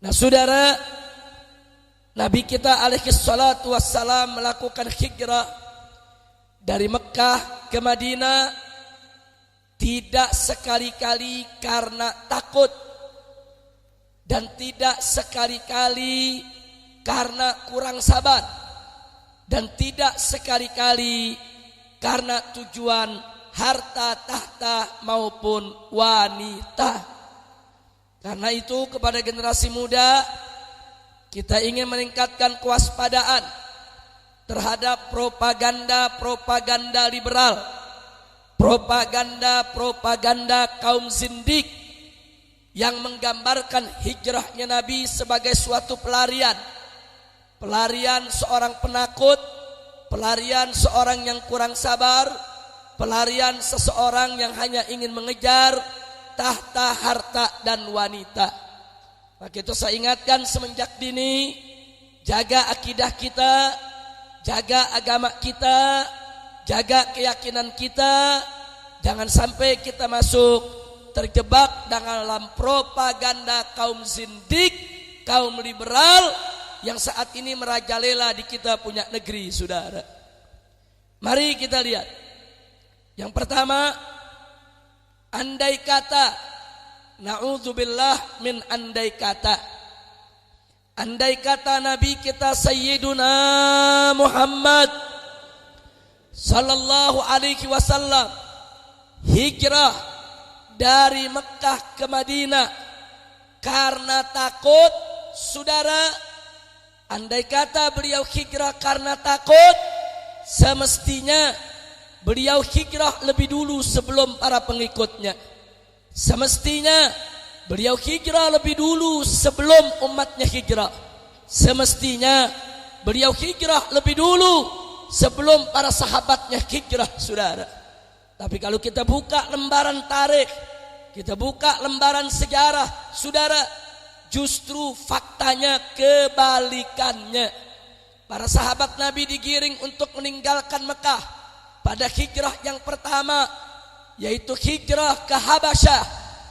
Nah saudara, Nabi kita alaihi salatu wassalam melakukan hijrah dari Mekah ke Madinah tidak sekali-kali karena takut, dan tidak sekali-kali karena kurang sabar, dan tidak sekali-kali karena tujuan harta tahta maupun wanita. Karena itu kepada generasi muda kita ingin meningkatkan kewaspadaan terhadap propaganda liberal, propaganda kaum zindik yang menggambarkan hijrahnya Nabi sebagai suatu pelarian seorang penakut, pelarian seorang yang kurang sabar, pelarian seseorang yang hanya ingin mengejar tahta, harta dan wanita. Maka itu saya ingatkan semenjak dini, jaga akidah kita, jaga agama kita, jaga keyakinan kita. Jangan sampai kita masuk terjebak dalam propaganda kaum zindik, kaum liberal yang saat ini merajalela di kita punya negeri, saudara. Mari kita lihat. Yang pertama, andai kata, na'udzubillah min andai kata. Andai kata Nabi kita Sayyiduna Muhammad sallallahu alaihi wasallam hijrah dari Mekah ke Madinah karena takut, saudara. Andai kata beliau hijrah karena takut, semestinya beliau hijrah lebih dulu sebelum para pengikutnya. Semestinya beliau hijrah lebih dulu sebelum umatnya hijrah. Semestinya beliau hijrah lebih dulu sebelum para sahabatnya hijrah, saudara. Tapi kalau kita buka lembaran tarikh, kita buka lembaran sejarah, saudara, justru faktanya kebalikannya. Para sahabat Nabi digiring untuk meninggalkan Mekah pada hijrah yang pertama, yaitu hijrah ke Habasyah.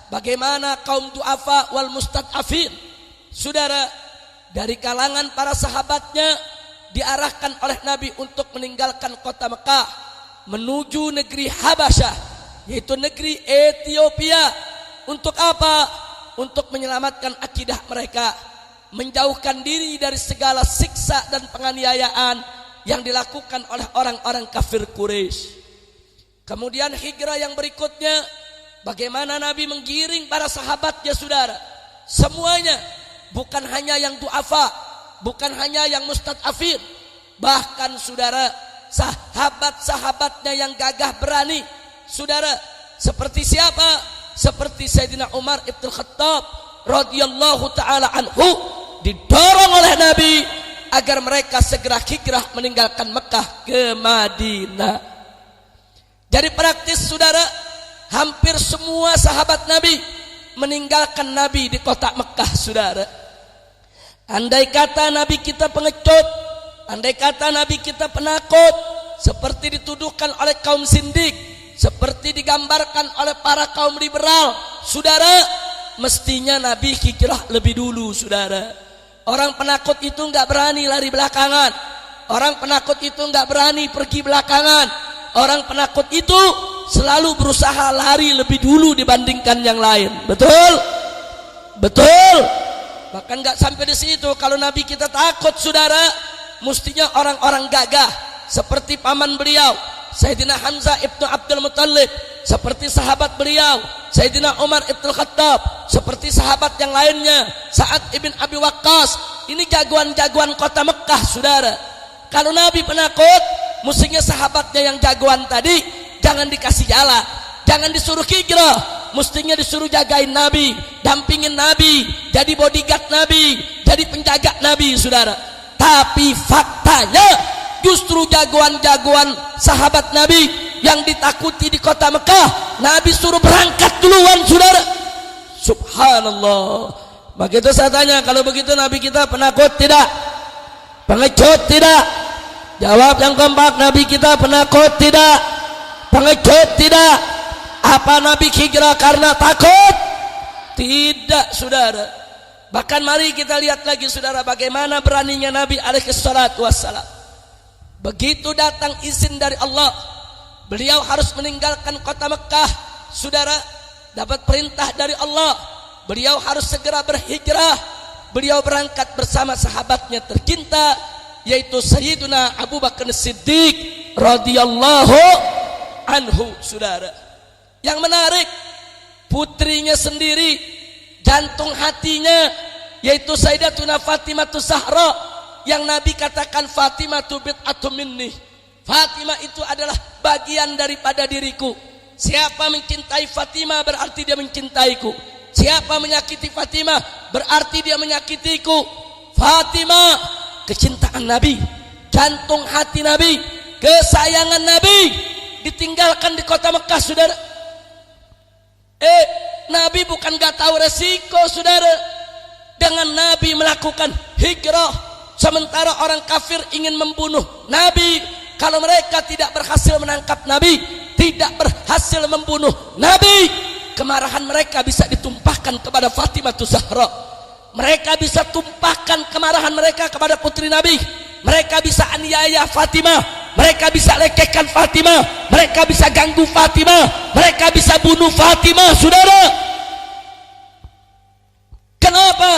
Bagaimana kaum du'afa wal mustad'afin, saudara, dari kalangan para sahabatnya diarahkan oleh Nabi untuk meninggalkan kota Mekah menuju negeri Habasyah, yaitu negeri Ethiopia. Untuk apa? Untuk menyelamatkan akidah mereka, menjauhkan diri dari segala siksa dan penganiayaan yang dilakukan oleh orang-orang kafir Quraisy. Kemudian hijrah yang berikutnya, bagaimana Nabi menggiring para sahabatnya, saudara, semuanya, bukan hanya yang du'afa, bukan hanya yang mustad'afin, bahkan saudara, sahabat-sahabatnya yang gagah berani, saudara, seperti siapa? Seperti Sayyidina Umar Ibn Khattab radhiyallahu ta'ala anhu, didorong oleh Nabi agar mereka segera hijrah meninggalkan Mekah ke Madinah. Jadi praktis, saudara, hampir semua sahabat Nabi meninggalkan Nabi di kota Mekah, saudara. Andai kata Nabi kita pengecut, andai kata Nabi kita penakut, seperti dituduhkan oleh kaum zindik, seperti digambarkan oleh para kaum liberal, saudara, mestinya Nabi hijrah lebih dulu, saudara. Orang penakut itu enggak berani lari belakangan. Orang penakut itu enggak berani pergi belakangan. Orang penakut itu selalu berusaha lari lebih dulu dibandingkan yang lain. Betul? Betul. Bahkan enggak sampai di situ. Kalau Nabi kita takut, saudara, mestinya orang-orang gagah seperti paman beliau Sayyidina Hamzah ibnu Abdul Muttalib, seperti sahabat beliau Sayyidina Umar ibn Khattab, seperti sahabat yang lainnya Sa'ad ibn Abi Waqqas. Ini jagoan-jagoan kota Mekah, saudara. Kalau Nabi penakut, mestinya sahabatnya yang jagoan tadi jangan dikasih jalan, jangan disuruh hijrah, mestinya disuruh jagain Nabi, dampingin Nabi, jadi bodyguard Nabi, jadi penjaga Nabi, saudara. Tapi faktanya justru jagoan-jagoan sahabat Nabi yang ditakuti di kota Mekah, Nabi suruh berangkat duluan, saudara. Subhanallah. Begitu saya tanya, kalau begitu Nabi kita penakut tidak? Pengecut tidak? Jawab yang kompak, Nabi kita penakut tidak? Pengecut tidak? Apa Nabi hijrah karena takut? Tidak, saudara. Bahkan mari kita lihat lagi saudara, bagaimana beraninya Nabi alaihi salatu wassalam. Begitu datang izin dari Allah, beliau harus meninggalkan kota Mekah. Saudara, dapat perintah dari Allah, beliau harus segera berhijrah. Beliau berangkat bersama sahabatnya tercinta, yaitu Sayyiduna Abu Bakar Siddiq radhiyallahu anhu. Saudara, yang menarik, putrinya sendiri, jantung hatinya, yaitu Sayyidatuna Fatimah Zahra, yang Nabi katakan Fatimah bid'atun minni. Fatimah itu adalah bagian daripada diriku. Siapa mencintai Fatimah berarti dia mencintaiku. Siapa menyakiti Fatimah berarti dia menyakitiku. Fatimah, kecintaan Nabi, jantung hati Nabi, kesayangan Nabi, ditinggalkan di kota Mekah, saudara. Nabi bukan gak tahu resiko, saudara. Dengan Nabi melakukan hijrah, sementara orang kafir ingin membunuh Nabi. Kalau mereka tidak berhasil menangkap Nabi, tidak berhasil membunuh Nabi, kemarahan mereka bisa ditumpahkan kepada Fatimah Zahra. Mereka bisa tumpahkan kemarahan mereka kepada putri Nabi. Mereka bisa aniaya Fatimah, mereka bisa lekehkan Fatimah, mereka bisa ganggu Fatimah, mereka bisa bunuh Fatimah, saudara. Kenapa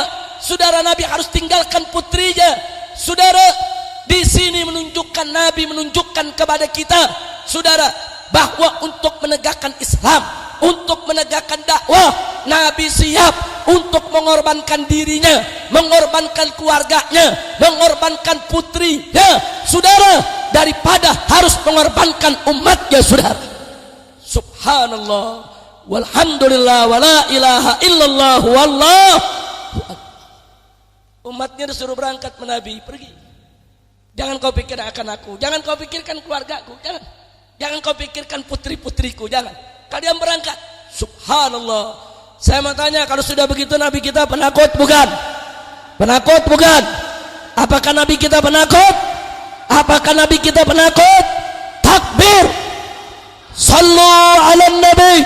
saudara Nabi harus tinggalkan putrinya? Saudara, di sini menunjukkan, Nabi menunjukkan kepada kita, saudara, bahwa untuk menegakkan Islam, untuk menegakkan dakwah, Nabi siap untuk mengorbankan dirinya, mengorbankan keluarganya, mengorbankan putrinya, saudara, daripada harus mengorbankan umatnya, saudara. Subhanallah, walhamdulillah, wala ilaha illallah, wallahu akbar. Umatnya disuruh berangkat menabi, pergi. Jangan kau pikir akan aku, jangan kau pikirkan keluargaku, jangan kau pikirkan putri-putriku, jangan. Kalian berangkat. Subhanallah. Saya mau tanya, kalau sudah begitu Nabi kita penakut bukan? Penakut bukan? Apakah Nabi kita penakut? Apakah Nabi kita penakut? Takbir. Sallu ala Nabi.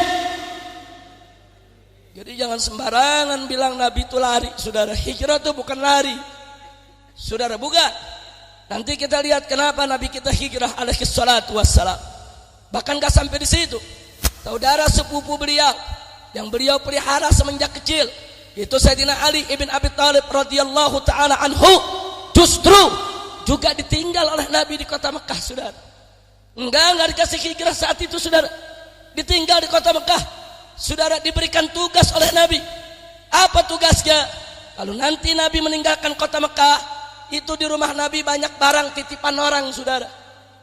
Jadi jangan sembarangan bilang Nabi itu lari, saudara. Hijrah itu bukan lari, saudara, bukan. Nanti kita lihat kenapa Nabi kita hijrah alaihi salatu wassalam. Bahkan gak sampai di situ, saudara, sepupu beliau yang beliau pelihara semenjak kecil, yaitu Sayyidina Ali ibn Abi Thalib radhiyallahu taala anhu, justru juga ditinggal oleh Nabi di kota Mekah, saudara. Enggak dikasih hijrah saat itu, saudara. Ditinggal di kota Mekah, saudara. Diberikan tugas oleh Nabi. Apa tugasnya? Kalau nanti Nabi meninggalkan kota Mekah, itu di rumah Nabi banyak barang titipan orang, saudara.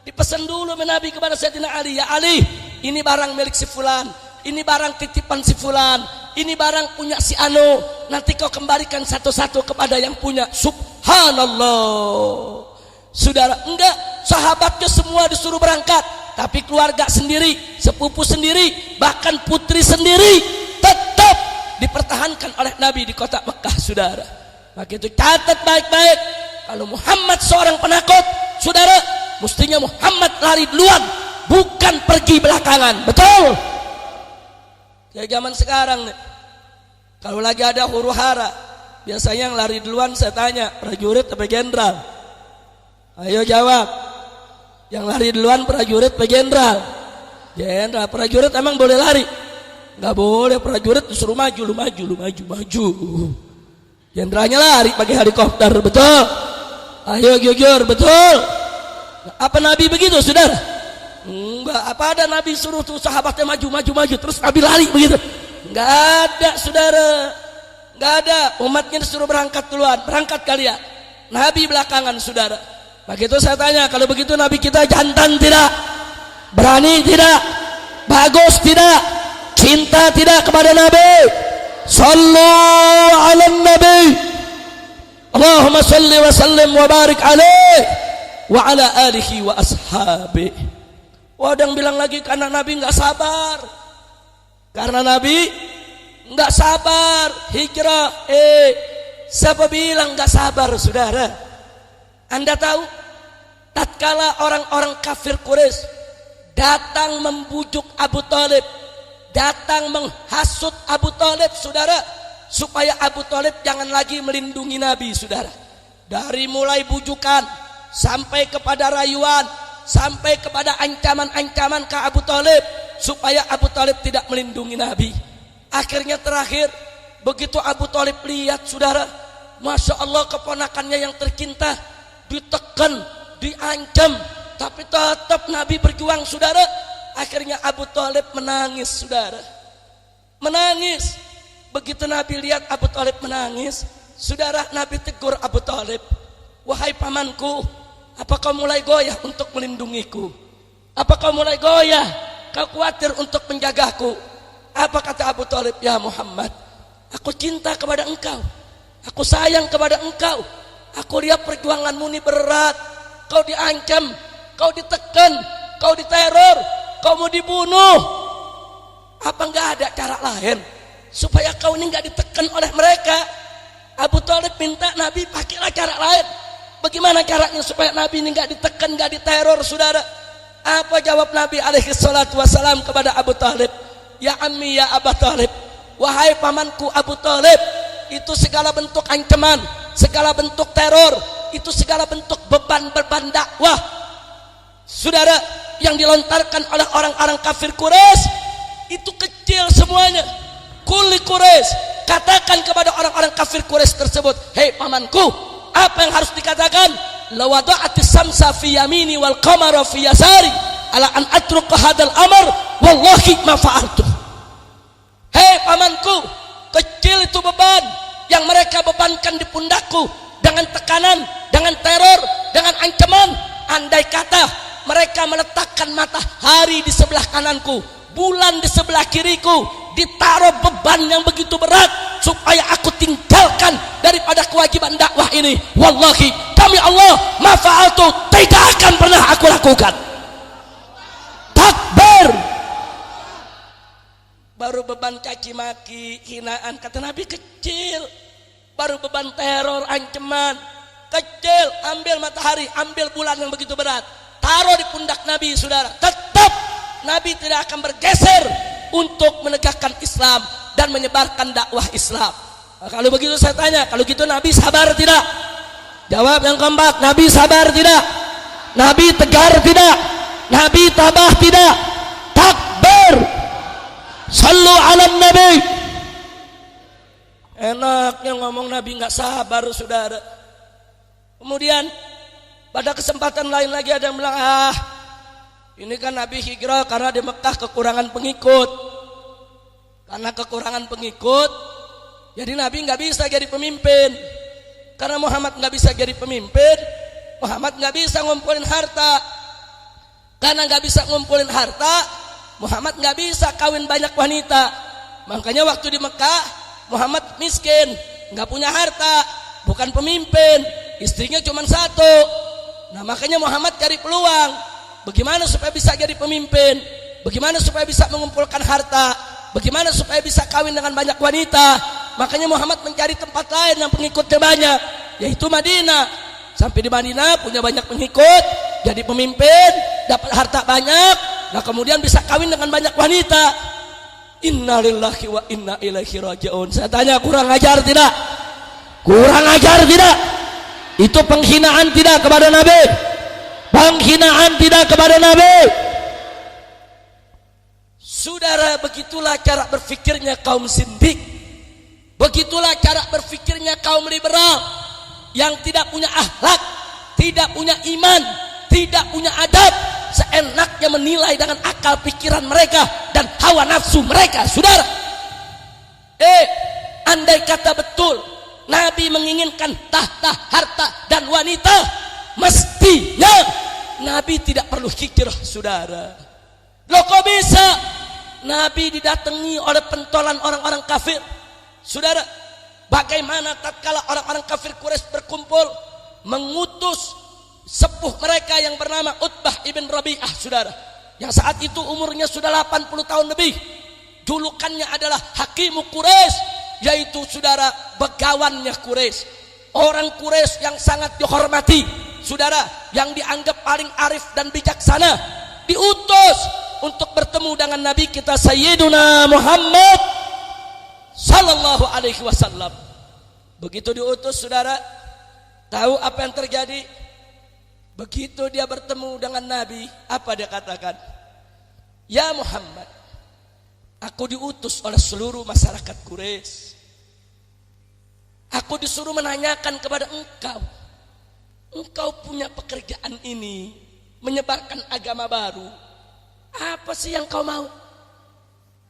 Dipesan dulu Nabi kepada Sayyidina Ali, ya Ali, ini barang milik si fulan, ini barang titipan si fulan, ini barang punya si Anu, nanti kau kembalikan satu-satu kepada yang punya. Subhanallah, saudara. Enggak, sahabatnya semua disuruh berangkat, tapi keluarga sendiri, sepupu sendiri, bahkan putri sendiri tetap dipertahankan oleh Nabi di kota Mekah, saudara. Maka itu catat baik-baik, kalau Muhammad seorang penakut, saudara, mestinya Muhammad lari duluan, bukan pergi belakangan. Betul? Kayak zaman sekarang nih, kalau lagi ada huru hara, biasanya yang lari duluan saya tanya, prajurit atau jenderal? Ayo jawab. Yang lari duluan prajurit atau jenderal? Jenderal. Prajurit emang boleh lari? Nggak boleh. Prajurit disuruh maju, lu maju. Jenderalnya lari pakai helikopter, betul? Ayo jujur, betul? Apa Nabi begitu, saudara? Enggak. Apa ada Nabi suruh tuh sahabatnya maju, terus Nabi lari begitu? Enggak ada, saudara. Enggak ada. Umatnya disuruh berangkat duluan, berangkat kalian. Nabi belakangan, saudara. Begitu saya tanya, kalau begitu Nabi kita jantan tidak? Berani tidak? Bagus tidak? Cinta tidak kepada Nabi? Sallu ala Nabi. Allahumma salli wa sallim wa barik alaih wa ala alihi wa ashabi. Wah, ada yang bilang lagi karena Nabi enggak sabar. Karena Nabi enggak sabar hijrah. Siapa bilang enggak sabar, saudara? Anda tahu, tatkala orang-orang kafir Quraisy datang membujuk Abu Thalib, datang menghasut Abu Thalib, saudara, supaya Abu Thalib jangan lagi melindungi Nabi, saudara. Dari mulai bujukan sampai kepada rayuan, sampai kepada ancaman-ancaman ke Abu Thalib supaya Abu Thalib tidak melindungi Nabi. Akhirnya terakhir, begitu Abu Thalib lihat, saudara, Masya Allah, keponakannya yang tercinta ditekan, diancam, tapi tetap Nabi berjuang, saudara. Akhirnya Abu Thalib menangis, saudara. Menangis. Begitu Nabi lihat Abu Thalib menangis, saudara, Nabi tegur Abu Thalib, wahai pamanku, apa kau mulai goyah untuk melindungiku? Apa kau mulai goyah? Kau khawatir untuk menjagaku? Apa kata Abu Thalib? Ya Muhammad, aku cinta kepada engkau, aku sayang kepada engkau. Aku lihat perjuanganmu ini berat. Kau diancam, kau ditekan, kau diteror, kau mau dibunuh. Apa enggak ada cara lain supaya kau ini enggak ditekan oleh mereka? Abu Thalib minta Nabi pakailah cara lain. Bagaimana caranya supaya Nabi ini enggak ditekan, enggak diteror, saudara? Apa jawab Nabi alaihi salatu wasalam kepada Abu Thalib? Ya ammi ya Abu Thalib, wahai pamanku Abu Thalib, itu segala bentuk ancaman, segala bentuk teror, itu segala bentuk beban-beban dakwah, saudara, yang dilontarkan oleh orang-orang kafir Quraisy, itu kecil semuanya. Kulli Quraisy, katakan kepada orang-orang kafir Quraisy tersebut, hei pamanku, apa yang harus dikatakan? La wada'atis samsa fi yamini wal qamara fi yasari ala an atruqa hadal amr wallahi ma fa'altu. Hei pamanku, kecil itu beban yang mereka bebankan di pundakku, dengan tekanan, dengan teror, dengan ancaman. Andai kata mereka meletakkan matahari di sebelah kananku, bulan di sebelah kiriku, ditaruh beban yang begitu berat supaya aku tinggalkan daripada kewajiban dakwah ini, wallahi demi Allah ma fa'altu, tidak akan pernah aku lakukan. Takbir. Baru beban caci maki, hinaan, kata Nabi kecil. Baru beban teror, ancaman, kecil. Ambil matahari, ambil bulan yang begitu berat, taruh di pundak Nabi, saudara. Tetap Nabi tidak akan bergeser untuk menegakkan Islam dan menyebarkan dakwah Islam. Nah, kalau begitu saya tanya, kalau gitu Nabi sabar tidak? Jawab yang kompak, Nabi sabar tidak? Nabi tegar tidak? Nabi tabah tidak? Takbir. Sallu ala Nabi. Enaknya ngomong Nabi nggak sabar, saudara. Kemudian pada kesempatan lain lagi ada yang bilang, ini kan Nabi hijrah karena di Mekah kekurangan pengikut. Karena kekurangan pengikut, jadi Nabi nggak bisa jadi pemimpin. Karena Muhammad nggak bisa jadi pemimpin, Muhammad nggak bisa ngumpulin harta. Karena nggak bisa ngumpulin harta, Muhammad nggak bisa kawin banyak wanita. Makanya waktu di Mekah Muhammad miskin, nggak punya harta, bukan pemimpin, istrinya cuma satu. Nah makanya Muhammad cari peluang, bagaimana supaya bisa jadi pemimpin, bagaimana supaya bisa mengumpulkan harta, bagaimana supaya bisa kawin dengan banyak wanita. Makanya Muhammad mencari tempat lain yang pengikutnya banyak, yaitu Madinah. Sampai di Madinah punya banyak pengikut, jadi pemimpin, dapat harta banyak, nah kemudian bisa kawin dengan banyak wanita. Innalillahi wa inna ilaihi raji'un. Saya tanya, kurang ajar tidak? Kurang ajar tidak? Itu penghinaan tidak kepada Nabi? Penghinaan tidak kepada Nabi? Saudara, begitulah cara berfikirnya kaum sindik. Begitulah cara berfikirnya kaum liberal yang tidak punya akhlak, tidak punya iman, tidak punya adab, seenaknya menilai dengan akal pikiran mereka dan hawa nafsu mereka. Saudara, andai kata betul Nabi menginginkan tahta, harta dan wanita, mestinya Nabi tidak perlu hijrah, saudara. Loh kok bisa? Nabi didatangi oleh pentolan orang-orang kafir. Saudara, bagaimana tatkala orang-orang kafir Quraisy berkumpul mengutus sepuh mereka yang bernama Utbah ibn Rabi'ah, saudara, yang saat itu umurnya sudah 80 tahun lebih. Julukannya adalah Hakimu Quraisy, yaitu saudara begawannya Quraisy, orang Quraisy yang sangat dihormati, saudara, yang dianggap paling arif dan bijaksana, diutus untuk bertemu dengan Nabi kita Sayyiduna Muhammad sallallahu alaihi wasallam. Begitu diutus, saudara, tahu apa yang terjadi? Begitu dia bertemu dengan Nabi, apa dia katakan? Ya Muhammad, aku diutus oleh seluruh masyarakat Quraisy. Aku disuruh menanyakan kepada engkau. Engkau punya pekerjaan ini, menyebarkan agama baru. Apa sih yang kau mau?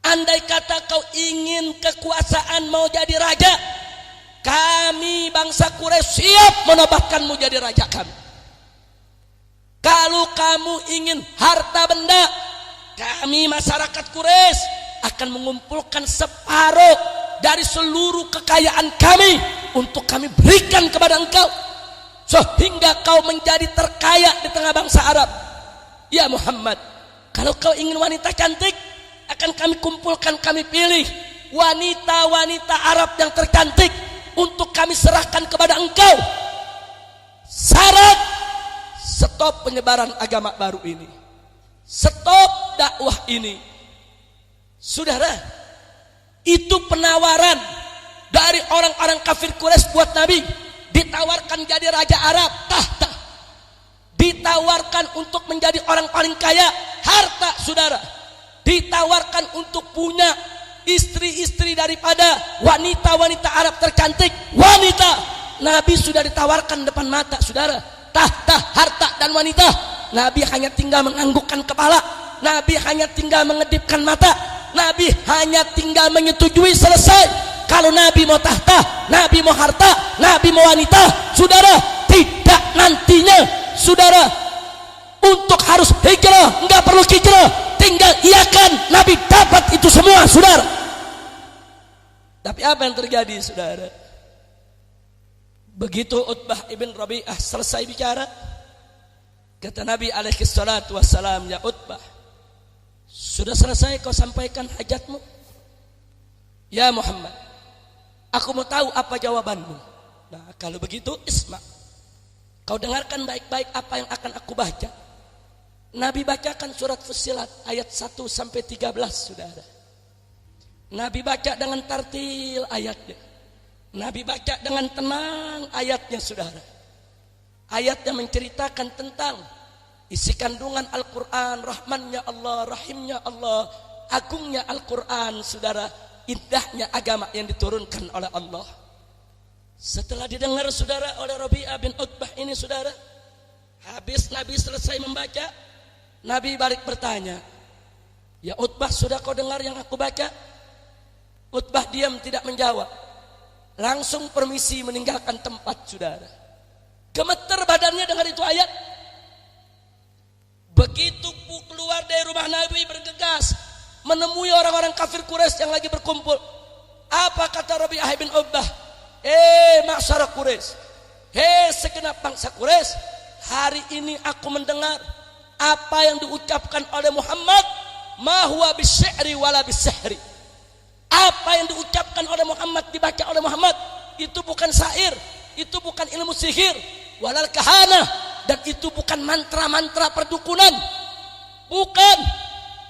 Andai kata kau ingin kekuasaan, mau jadi raja, kami bangsa Quraisy siap menobatkanmu jadi raja kami. Kalau kamu ingin harta benda, kami masyarakat Quraisy akan mengumpulkan separuh dari seluruh kekayaan kami untuk kami berikan kepada engkau, sehingga kau menjadi terkaya di tengah bangsa Arab. Ya Muhammad, kalau kau ingin wanita cantik, akan kami kumpulkan, kami pilih wanita-wanita Arab yang tercantik untuk kami serahkan kepada engkau. Syarat, stop penyebaran agama baru ini, stop dakwah ini. Saudara, itu penawaran dari orang-orang kafir Quraisy buat Nabi. Ditawarkan jadi raja Arab, tahta. Ditawarkan untuk menjadi orang paling kaya, harta, saudara. Ditawarkan untuk punya istri-istri daripada wanita-wanita Arab tercantik, wanita. Nabi sudah ditawarkan depan mata, saudara, tahta, harta, dan wanita. Nabi hanya tinggal menganggukkan kepala, Nabi hanya tinggal mengedipkan mata, Nabi hanya tinggal menyetujui, selesai. Kalau Nabi mau tahta, Nabi mau harta, Nabi mau wanita, saudara, tidak nantinya, saudara, untuk harus hijrah, enggak perlu hijrah, tinggal iakan, Nabi dapat itu semua, saudara. Tapi apa yang terjadi, saudara? Begitu Utbah ibn Rabi'ah selesai bicara, kata Nabi alaihi salatu wassalam, ya Utbah, sudah selesai kau sampaikan hajatmu? Ya Muhammad, aku mau tahu apa jawabanmu. Nah, kalau begitu isma, kau dengarkan baik-baik apa yang akan aku baca. Nabi bacakan surat Fussilat ayat 1 sampai 13, saudara. Nabi baca dengan tartil ayatnya. Nabi baca dengan tenang ayatnya, saudara. Ayat yang menceritakan tentang isi kandungan Al-Quran, rahmannya Allah, rahimnya Allah, agungnya Al-Quran, saudara, indahnya agama yang diturunkan oleh Allah. Setelah didengar, saudara, oleh Rabi'ah bin Utbah ini, saudara, habis Nabi selesai membaca, Nabi balik bertanya, ya Utbah, sudah kau dengar yang aku baca? Utbah diam, tidak menjawab, langsung permisi meninggalkan tempat, saudara. Gemeter badannya dengar itu ayat. Begitu keluar dari rumah Nabi, bergegas menemui orang-orang kafir Quraisy yang lagi berkumpul. Apa kata Rabi'ah bin Utbah? Masyarakat Quraisy, segenap bangsa Quraisy, hari ini aku mendengar apa yang diucapkan oleh Muhammad, ma huwa bisy'ri wala bisihri. Apa yang diucapkan oleh Muhammad, dibaca oleh Muhammad, itu bukan syair, itu bukan ilmu sihir, walal kahanah, dan itu bukan mantra-mantra perdukunan. Bukan.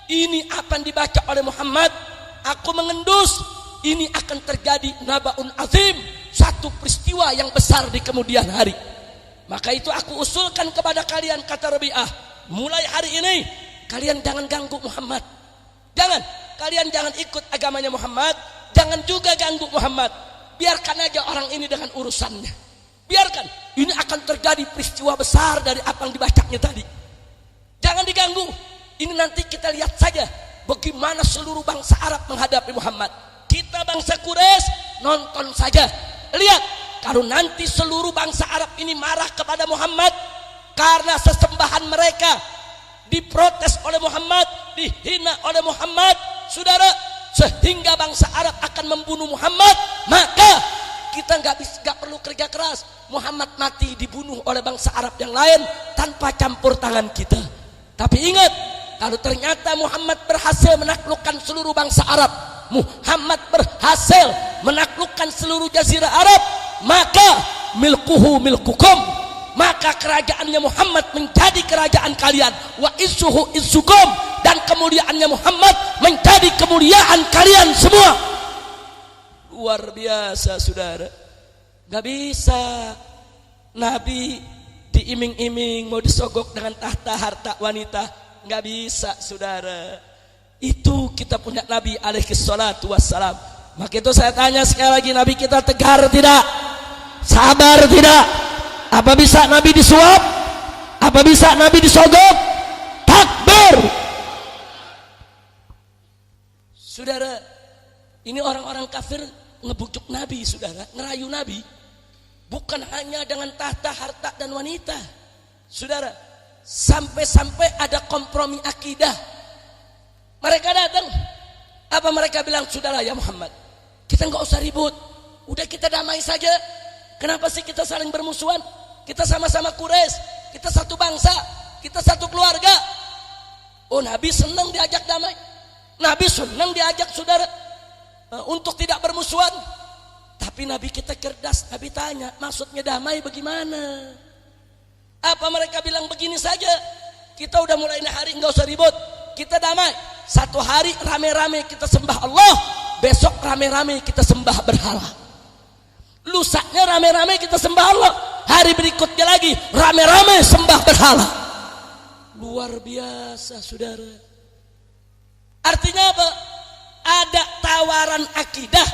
Ini apa yang dibaca oleh Muhammad. Aku mengendus, ini akan terjadi nabaun azim, satu peristiwa yang besar di kemudian hari. Maka itu aku usulkan kepada kalian, kata Rabi'ah, mulai hari ini kalian jangan ganggu Muhammad. Kalian jangan ikut agamanya Muhammad, jangan juga ganggu Muhammad. Biarkan aja orang ini dengan urusannya. Biarkan, ini akan terjadi peristiwa besar dari apa yang dibacanya tadi. Jangan diganggu. Ini nanti kita lihat saja bagaimana seluruh bangsa Arab menghadapi Muhammad. Kita bangsa Quraisy nonton saja. Lihat, kalau nanti seluruh bangsa Arab ini marah kepada Muhammad karena sesembahan mereka diprotes oleh Muhammad, dihina oleh Muhammad, saudara, sehingga bangsa Arab akan membunuh Muhammad, maka kita nggak perlu kerja keras. Muhammad mati dibunuh oleh bangsa Arab yang lain tanpa campur tangan kita. Tapi ingat, kalau ternyata Muhammad berhasil menaklukkan seluruh bangsa Arab, Muhammad berhasil menaklukkan seluruh jazirah Arab, maka milkuhu milkukum, maka kerajaannya Muhammad menjadi kerajaan kalian, wa isuhu isukum, dan kemuliaannya Muhammad menjadi kemuliaan kalian semua. luar biasa saudara. Gak bisa Nabi diiming-iming mau disogok dengan tahta harta wanita. Gak bisa saudara. Itu kita punya Nabi alaihi salatu wassalam. Maka itu saya tanya sekali lagi, Nabi kita tegar tidak? Sabar tidak? Apa bisa Nabi disuap? Apa bisa Nabi disogok? Takbir. Saudara, ini orang-orang kafir ngebujuk Nabi saudara, ngerayu Nabi. Bukan hanya dengan tahta, harta dan wanita. Saudara, sampai-sampai ada kompromi akidah. Mereka datang, apa mereka bilang? Saudara ya Muhammad, kita nggak usah ribut, udah kita damai saja. Kenapa sih kita saling bermusuhan? Kita sama-sama Quraisy, kita satu bangsa, kita satu keluarga. Oh, Nabi senang diajak damai. Nabi senang diajak saudara untuk tidak bermusuhan. Tapi Nabi kita cerdas. Nabi tanya, maksudnya damai bagaimana? Apa mereka bilang? Begini saja, kita udah mulai hari nggak usah ribut, kita damai. Satu hari rame-rame kita sembah Allah, besok rame-rame kita sembah berhala. Lusanya rame-rame kita sembah Allah, hari berikutnya lagi rame-rame sembah berhala. Luar biasa saudara. Artinya apa? Ada tawaran akidah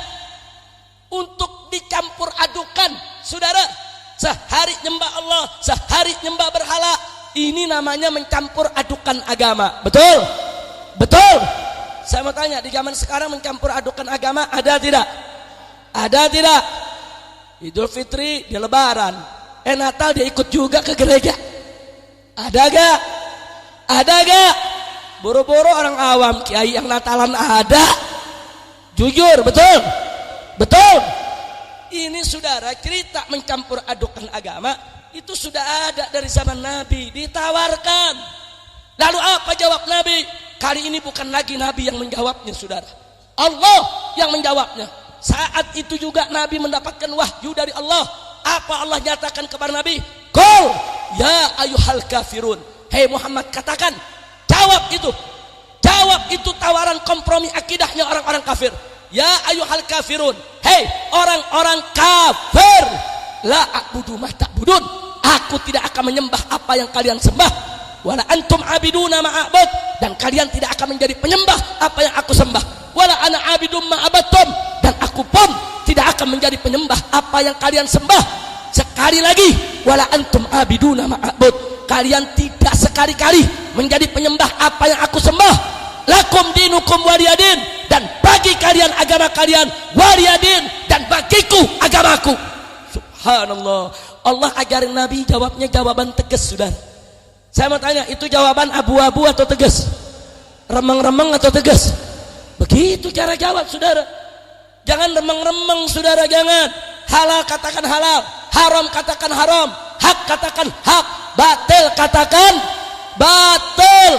untuk dicampur adukan saudara. Sehari nyembah Allah, sehari nyembah berhala. Ini namanya mencampur adukan agama. Betul? Betul? Saya mau tanya, di zaman sekarang mencampur adukan agama ada tidak? Ada tidak? Idul Fitri di Lebaran, Natal dia ikut juga ke gereja. Ada gak? Ada gak? Boro-boro orang awam kiai yang Natalan ada. Jujur, betul? Betul? Ini saudara, cerita mencampur adukan agama itu sudah ada dari zaman Nabi, ditawarkan. Lalu apa jawab Nabi? Kali ini bukan lagi Nabi yang menjawabnya saudara, Allah yang menjawabnya. Saat itu juga Nabi mendapatkan wahyu dari Allah. Apa Allah nyatakan kepada Nabi? Qul ya ayyuhal kafirun. Hei Muhammad, katakan, jawab itu. Jawab itu tawaran kompromi akidahnya orang-orang kafir. Ya ayyuhal kafirun. Hei orang-orang kafir, la a'budu ma ta'budun. Aku tidak akan menyembah apa yang kalian sembah. Wala antum abiduna ma a'bud. Dan kalian tidak akan menjadi penyembah apa yang aku sembah. Wala ana abidum ma abattum. Dan aku pun tidak akan menjadi penyembah apa yang kalian sembah. Sekali lagi, wala antum abiduna ma a'bud. Kalian tidak sekali-kali menjadi penyembah apa yang aku sembah. Lakum dinukum waliyadin. Dan bagi kalian agama kalian waliyadin. Dan bagiku agamaku. Subhanallah. Allah ajarin Nabi jawabnya jawaban tegas saudara. Saya mau tanya, itu jawaban abu-abu atau tegas? Remeng-remeng atau tegas? Begitu cara jawab saudara. Jangan remeng-remeng saudara, jangan. Halal katakan halal, haram katakan haram, hak katakan hak, batil katakan batil.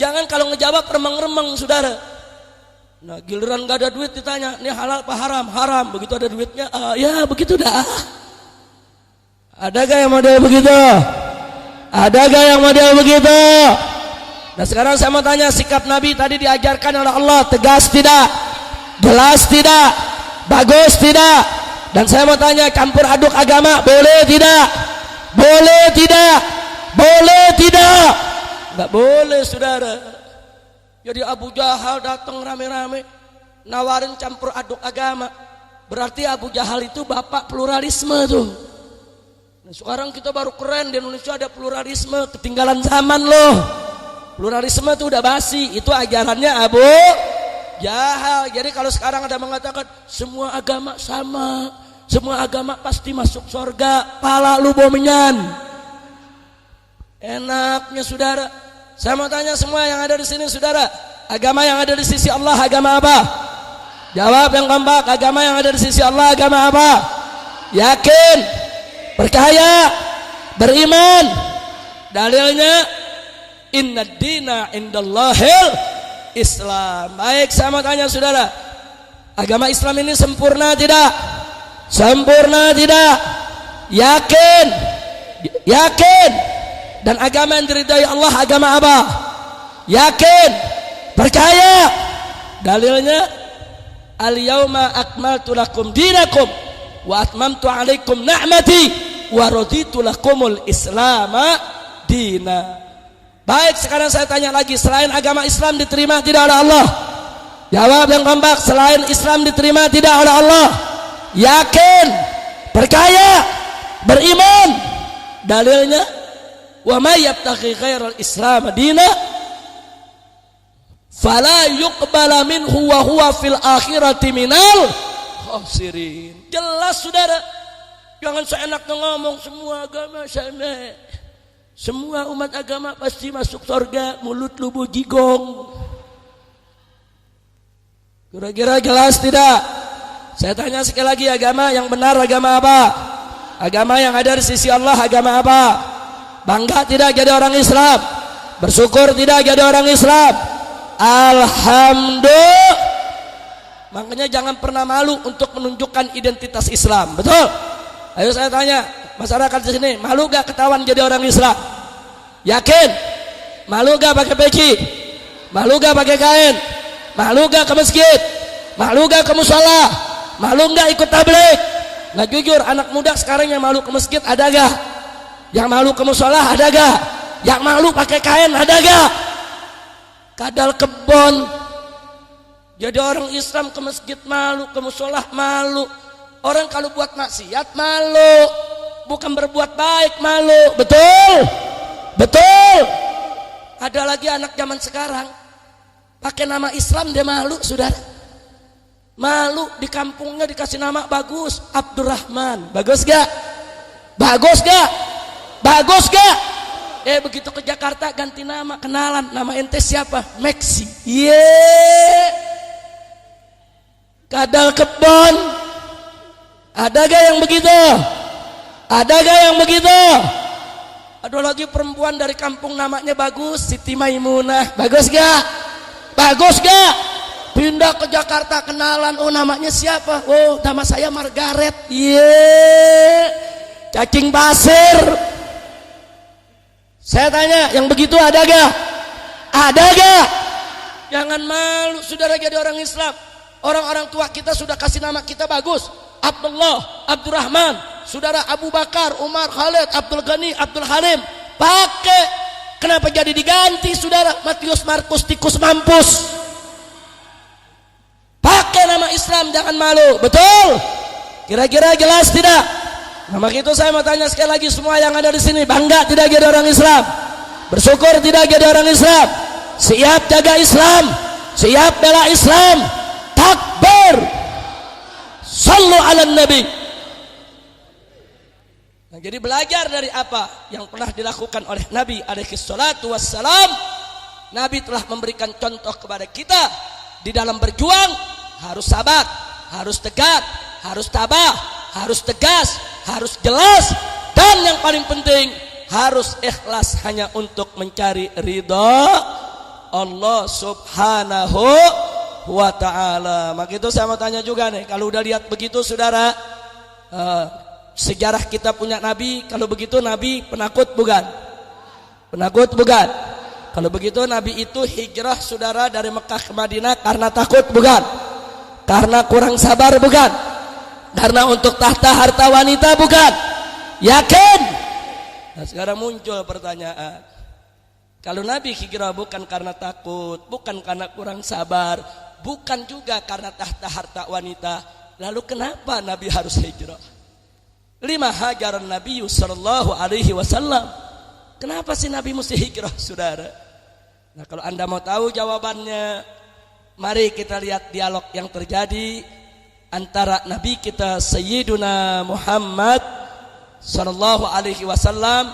Jangan kalau ngejawab remeng-remeng saudara. Nah giliran gak ada duit ditanya, ini halal apa haram? Haram. Begitu ada duitnya, ya begitu dah. Ada gak yang model begitu? Ada gak yang model begitu? Nah sekarang saya mau tanya, sikap Nabi tadi diajarkan oleh Allah tegas tidak? Jelas tidak? Bagus tidak? Dan saya mau tanya, campur aduk agama boleh tidak? Boleh tidak? Boleh tidak? Enggak boleh saudara. Jadi Abu Jahal datang rame-rame nawarin campur aduk agama. Berarti Abu Jahal itu bapak pluralisme tuh. Nah, sekarang kita baru keren di Indonesia ada pluralisme, ketinggalan zaman loh. Pluralisme itu udah basi, itu ajarannya Abu Jahal. Jadi kalau sekarang ada mengatakan semua agama sama, semua agama pasti masuk surga, pala lu bomenyan. Enaknya saudara. Saya mau tanya semua yang ada di sini saudara, agama yang ada di sisi Allah agama apa? Jawab yang kompak, agama yang ada di sisi Allah agama apa? Yakin? Percaya? Beriman? Dalilnya inna dina indallahil Islam. Baik, saya mau tanya saudara, agama Islam ini sempurna tidak? Sempurna tidak? Yakin? Yakin? Dan agama yang diridai Allah agama apa? Yakin? Percaya? Dalilnya al-yauma akmaltu lakum dinakum wa atmamtu alaikum ni'mati wa raditu lakumul islama dina. Baik, sekarang saya tanya lagi, selain agama Islam diterima tidak oleh Allah? Jawab yang kompak, selain Islam diterima tidak oleh Allah? Yakin, percaya, beriman. Dalilnya, wa may yabtaghi ghairal islam dina fala yuqbala minhu wa huwa fil akhirati minal khasirin. Jelas saudara, jangan seenaknya ngomong semua agama sama, semua umat agama pasti masuk surga, mulut lu bujigong. Kira-kira jelas tidak? Saya tanya sekali lagi, agama yang benar agama apa? Agama yang ada di sisi Allah agama apa? Bangga tidak jadi orang Islam? Bersyukur tidak jadi orang Islam? Alhamdulillah. Makanya jangan pernah malu untuk menunjukkan identitas Islam. Betul? Ayo saya tanya, masyarakat di sini, malu gak ketahuan jadi orang Islam? Yakin? Malu gak pakai peci? Malu gak pakai kain? Malu gak ke masjid? Malu gak ke musola? Malu gak ikut tabligh? Nah jujur, anak muda sekarang yang malu ke masjid ada gak? Yang malu ke musola ada gak? Yang malu pakai kain ada gak? Kadal kebon. Jadi orang Islam ke masjid malu, ke musola malu. Orang kalau buat maksiat malu, bukan berbuat baik malu. Betul? Betul. Ada lagi anak zaman sekarang pakai nama Islam dia malu, saudara. Malu, di kampungnya dikasih nama bagus, Abdurrahman. Bagus gak? Bagus gak? Bagus gak? Begitu ke Jakarta ganti nama, kenalan, nama ente siapa? Meksi. Kadal kebon. Ada gak yang begitu? Ada gak yang begitu? Ada lagi perempuan dari kampung namanya bagus, Siti Maimunah. Bagus gak? Bagus gak? Pindah ke Jakarta kenalan, oh namanya siapa? Oh nama saya Margaret. Cacing pasir. Saya tanya, yang begitu ada gak? Ada gak? Jangan malu saudara jadi orang Islam. Orang-orang tua kita sudah kasih nama kita bagus, Abdullah, Abdurrahman. Saudara Abu Bakar, Umar, Khalid, Abdul Ghani, Abdul Halim. Pakai. Kenapa jadi diganti saudara? Matius, Markus, Tikus, mampus. Pakai nama Islam, jangan malu. Betul? Kira-kira jelas tidak? Nah, maka itu saya mau tanya sekali lagi, semua yang ada di sini bangga tidak jadi orang Islam? Bersyukur tidak jadi orang Islam? Siap jaga Islam? Siap bela Islam? Takbir! Sallu ala Nabi. Nah, jadi belajar dari apa yang pernah dilakukan oleh Nabi alaihi salatu wassalam. Nabi telah memberikan contoh kepada kita. Di dalam berjuang harus sabar, harus tegak, harus tabah, harus tegas, harus jelas, dan yang paling penting harus ikhlas hanya untuk mencari ridha Allah subhanahu wa ta'ala. Maka itu saya mau tanya juga nih, kalau udah lihat begitu saudara, sejarah kita punya Nabi, kalau begitu Nabi penakut bukan? Penakut bukan? Kalau begitu Nabi itu hijrah saudara dari Mekah ke Madinah karena takut bukan? Karena kurang sabar bukan? Karena untuk tahta harta wanita bukan? Yakin? Nah sekarang muncul pertanyaan, kalau Nabi hijrah bukan karena takut, bukan karena kurang sabar, bukan juga karena tahta harta wanita, lalu kenapa Nabi harus hijrah? Lima hajaran Nabi sallallahu alaihi wasallam. Kenapa sih Nabi mesti hijrah saudara? Nah kalau anda mau tahu jawabannya, mari kita lihat dialog yang terjadi antara Nabi kita Sayyiduna Muhammad sallallahu alaihi wasallam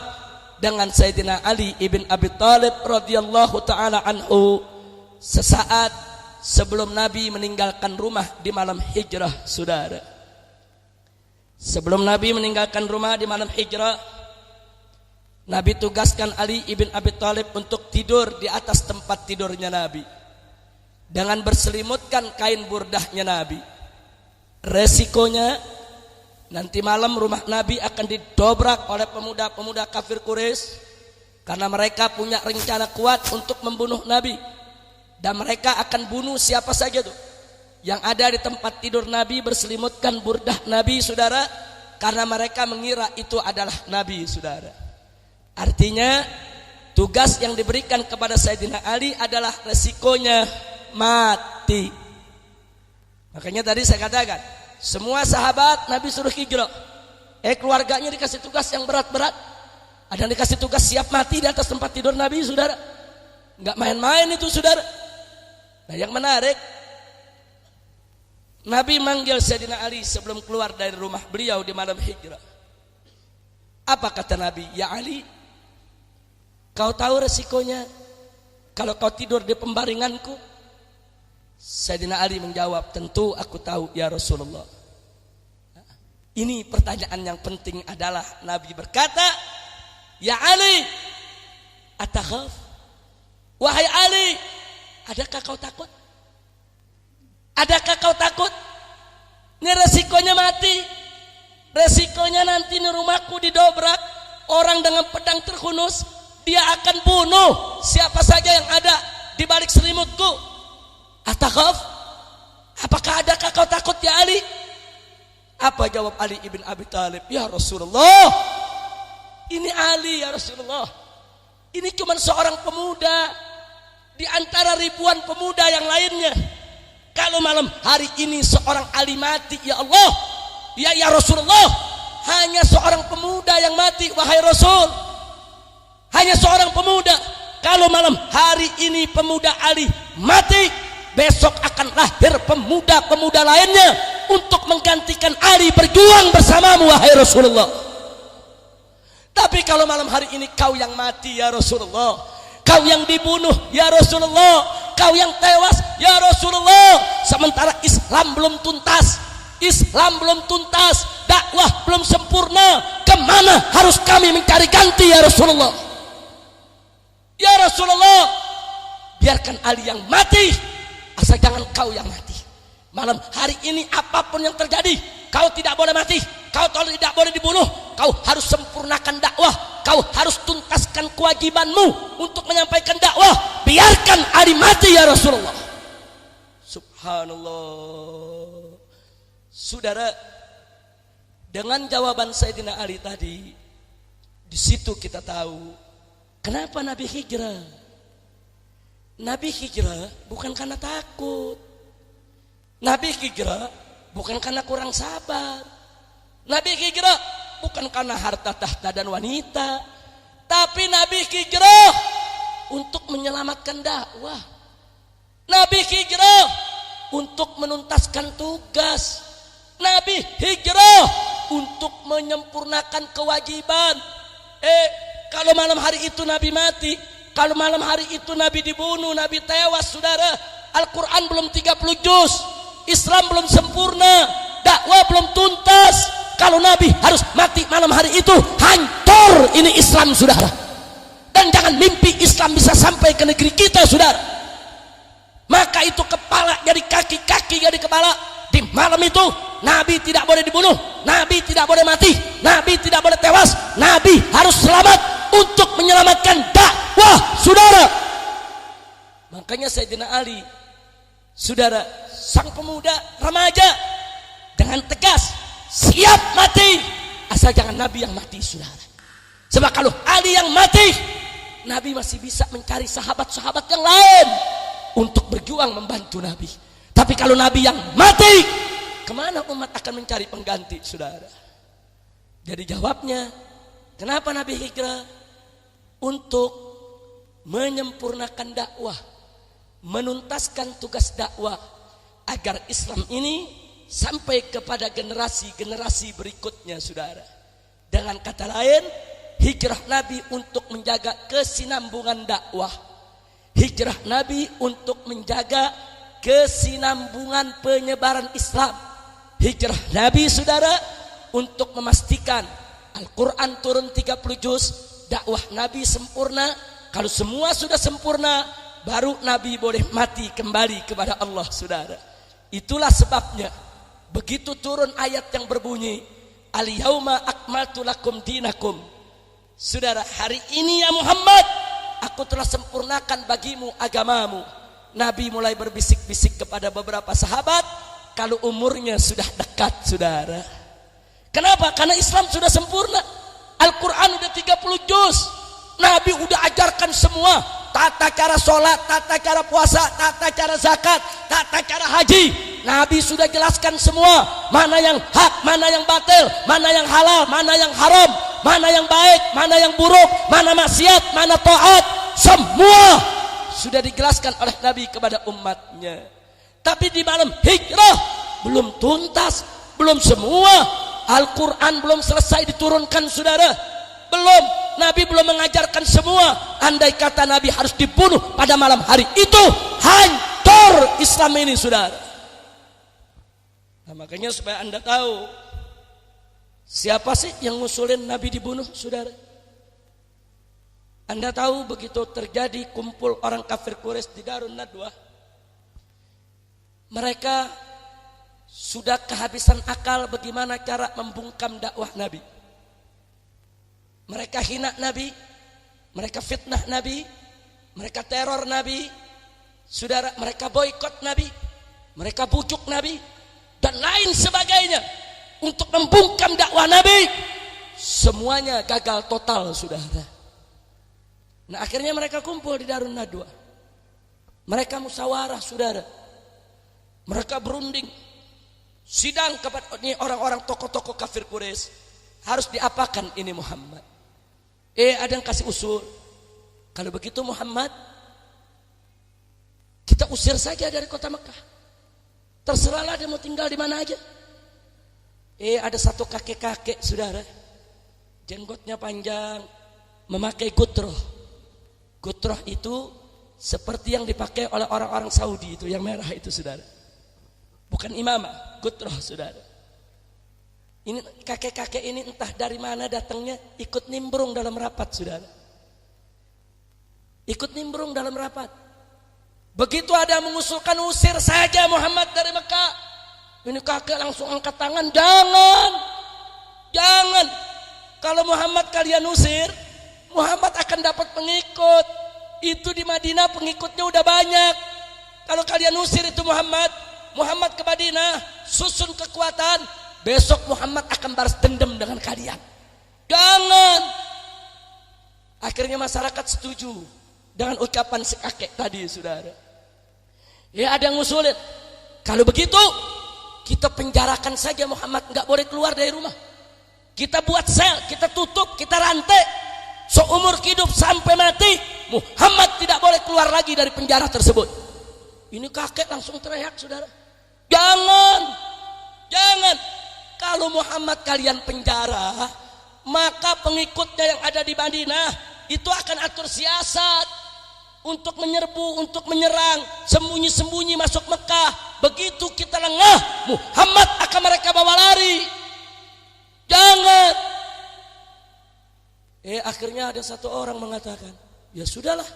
dengan Sayyidina Ali ibn Abi Thalib radhiyallahu taala anhu sesaat sebelum Nabi meninggalkan rumah di malam hijrah saudara. Sebelum Nabi meninggalkan rumah di malam hijrah, Nabi tugaskan Ali ibn Abi Thalib untuk tidur di atas tempat tidurnya Nabi dengan berselimutkan kain burdahnya Nabi. Resikonya nanti malam rumah Nabi akan didobrak oleh pemuda-pemuda kafir Quraisy karena mereka punya rencana kuat untuk membunuh Nabi, dan mereka akan bunuh siapa saja tuh. yang ada di tempat tidur Nabi berselimutkan burdah Nabi, saudara, karena mereka mengira itu adalah Nabi, saudara. Artinya tugas yang diberikan kepada Sayyidina Ali adalah resikonya mati. Makanya tadi saya katakan, semua sahabat Nabi suruh hijrah. Keluarganya dikasih tugas yang berat-berat. Ada yang dikasih tugas siap mati di atas tempat tidur Nabi, saudara. Enggak main-main itu, saudara. Nah, yang menarik, Nabi manggil Sayyidina Ali sebelum keluar dari rumah beliau di malam hijrah. Apa kata Nabi? Ya Ali, kau tahu resikonya kalau kau tidur di pembaringanku? Sayyidina Ali menjawab, tentu aku tahu ya Rasulullah. Ini pertanyaan yang penting adalah Nabi berkata, ya Ali, atakhaf? Wahai Ali, adakah kau takut? Adakah kau takut? Ini resikonya mati. Resikonya nanti ini rumahku didobrak, orang dengan pedang terhunus, dia akan bunuh siapa saja yang ada di balik selimutku. Atakhaf? Apakah adakah kau takut ya Ali? Apa jawab Ali ibn Abi Thalib? Ya Rasulullah, ini Ali ya Rasulullah. Ini cuma seorang pemuda di antara ribuan pemuda yang lainnya. Kalau malam hari ini seorang Ali mati, ya Allah, ya Rasulullah, hanya seorang pemuda yang mati, wahai Rasul. Hanya seorang pemuda. Kalau malam hari ini pemuda Ali mati, besok akan lahir pemuda-pemuda lainnya untuk menggantikan Ali berjuang bersamamu, wahai Rasulullah. Tapi kalau malam hari ini kau yang mati, ya Rasulullah, kau yang dibunuh, ya Rasulullah, kau yang tewas, ya Rasulullah, sementara Islam belum tuntas, Islam belum tuntas, dakwah belum sempurna, kemana harus kami mencari ganti, ya Rasulullah? Ya Rasulullah, biarkan Ali yang mati, asal jangan kau yang mati. Malam hari ini apapun yang terjadi, kau tidak boleh mati, kau tidak boleh dibunuh, kau harus sempurnakan dakwah, kau harus tuntaskan kewajibanmu untuk menyampaikan dakwah. Biarkan Ali mati, ya Rasulullah. Subhanallah. Saudara, dengan jawaban Sayyidina Ali tadi, di situ kita tahu kenapa Nabi hijrah. Nabi hijrah bukan karena takut. Nabi hijrah bukan karena kurang sabar. Nabi hijrah bukan karena harta tahta dan wanita. Tapi Nabi hijrah untuk menyelamatkan dakwah. Nabi hijrah untuk menuntaskan tugas. Nabi hijrah untuk menyempurnakan kewajiban. Kalau malam hari itu Nabi mati, kalau malam hari itu Nabi dibunuh, Nabi tewas, saudara, Al-Quran belum 30 juz, Islam belum sempurna, dakwah belum tuntas. Kalau Nabi harus mati malam hari itu, hancur ini Islam, saudara. Dan jangan mimpi Islam bisa sampai ke negeri kita, saudara. Maka itu kepala jadi kaki, kaki jadi kepala. Di malam itu Nabi tidak boleh dibunuh, Nabi tidak boleh mati, Nabi tidak boleh tewas. Nabi harus selamat untuk menyelamatkan dakwah, saudara. Makanya Sayyidina Ali, saudara, sang pemuda remaja, dengan tegas siap mati, asal jangan Nabi yang mati, saudara. Sebab kalau Ali yang mati, Nabi masih bisa mencari sahabat-sahabat yang lain untuk berjuang membantu Nabi. Tapi kalau Nabi yang mati, kemana umat akan mencari pengganti, saudara? Jadi jawabnya, kenapa Nabi hijrah? Untuk menyempurnakan dakwah, menuntaskan tugas dakwah, agar Islam ini sampai kepada generasi-generasi berikutnya, saudara. Dengan kata lain, hijrah Nabi untuk menjaga kesinambungan dakwah, hijrah Nabi untuk menjaga kesinambungan penyebaran Islam, hijrah Nabi, saudara, untuk memastikan Al-Quran turun 30 juz, dakwah Nabi sempurna. Kalau semua sudah sempurna, baru Nabi boleh mati kembali kepada Allah, saudara. Itulah sebabnya begitu turun ayat yang berbunyi, Al-yauma akmaltu lakum dinakum, saudara, hari ini ya Muhammad, aku telah sempurnakan bagimu agamamu. Nabi mulai berbisik-bisik kepada beberapa sahabat kalau umurnya sudah dekat, saudara. Kenapa? Karena Islam sudah sempurna. Al-Quran udah 30 juz. Nabi udah ajarkan semua. Tata cara sholat, tata cara puasa, tata cara zakat, tata cara haji. Nabi sudah jelaskan semua. Mana yang hak, mana yang batil, mana yang halal, mana yang haram, mana yang baik, mana yang buruk, mana maksiat, mana taat. Semua sudah dijelaskan oleh Nabi kepada umatnya. Tapi di malam hijrah belum tuntas, belum semua. Al-Quran belum selesai diturunkan, saudara. Belum, Nabi belum mengajarkan semua. Andai kata Nabi harus dibunuh pada malam hari itu, hancur Islam ini, saudara. Nah, makanya supaya Anda tahu siapa sih yang ngusulin Nabi dibunuh, saudara. Anda tahu begitu terjadi kumpul orang kafir Quraisy di Darun Nadwah, mereka sudah kehabisan akal bagaimana cara membungkam dakwah Nabi. Mereka hina Nabi, mereka fitnah Nabi, mereka teror Nabi, saudara, mereka boikot Nabi, mereka bujuk Nabi, dan lain sebagainya untuk membungkam dakwah Nabi. Semuanya gagal total, saudara. Nah, akhirnya mereka kumpul di Darun Nadwah. Mereka musyawarah, saudara. Mereka berunding. Sidang kepada orang-orang tokoh-tokoh kafir Quraisy. Harus diapakan ini Muhammad? Ada yang kasih usul. Kalau begitu Muhammad, kita usir saja dari kota Mekah. Terserahlah dia mau tinggal di mana aja. Ada satu kakek-kakek, saudara. Jenggotnya panjang, memakai gutroh. Gutroh itu seperti yang dipakai oleh orang-orang Saudi itu, yang merah itu, saudara. Bukan imamah, gutroh, saudara. Ini kakek-kakek ini entah dari mana datangnya, ikut nimbrung dalam rapat, saudara. Ikut nimbrung dalam rapat. Begitu ada yang mengusulkan usir saja Muhammad dari Mekah, ini kakek langsung angkat tangan, jangan. Kalau Muhammad kalian usir, Muhammad akan dapat pengikut. Itu di Madinah pengikutnya udah banyak. Kalau kalian usir itu Muhammad ke Madinah, susun kekuatan, besok Muhammad akan balas dendam dengan kalian. Jangan. Akhirnya masyarakat setuju dengan ucapan si kakek tadi, saudara. Ada yang ngusulin, kalau begitu kita penjarakan saja Muhammad, nggak boleh keluar dari rumah. Kita buat sel, kita tutup, kita rantai. Seumur hidup sampai mati, Muhammad tidak boleh keluar lagi dari penjara tersebut. Ini kakek langsung teriak, saudara. Jangan. Kalau Muhammad kalian penjara, maka pengikutnya yang ada di Madinah itu akan atur siasat untuk menyerbu, untuk menyerang, sembunyi-sembunyi masuk Mekah. Begitu kita lengah, Muhammad akan mereka bawa lari. Jangan. Akhirnya ada satu orang mengatakan, ya sudahlah,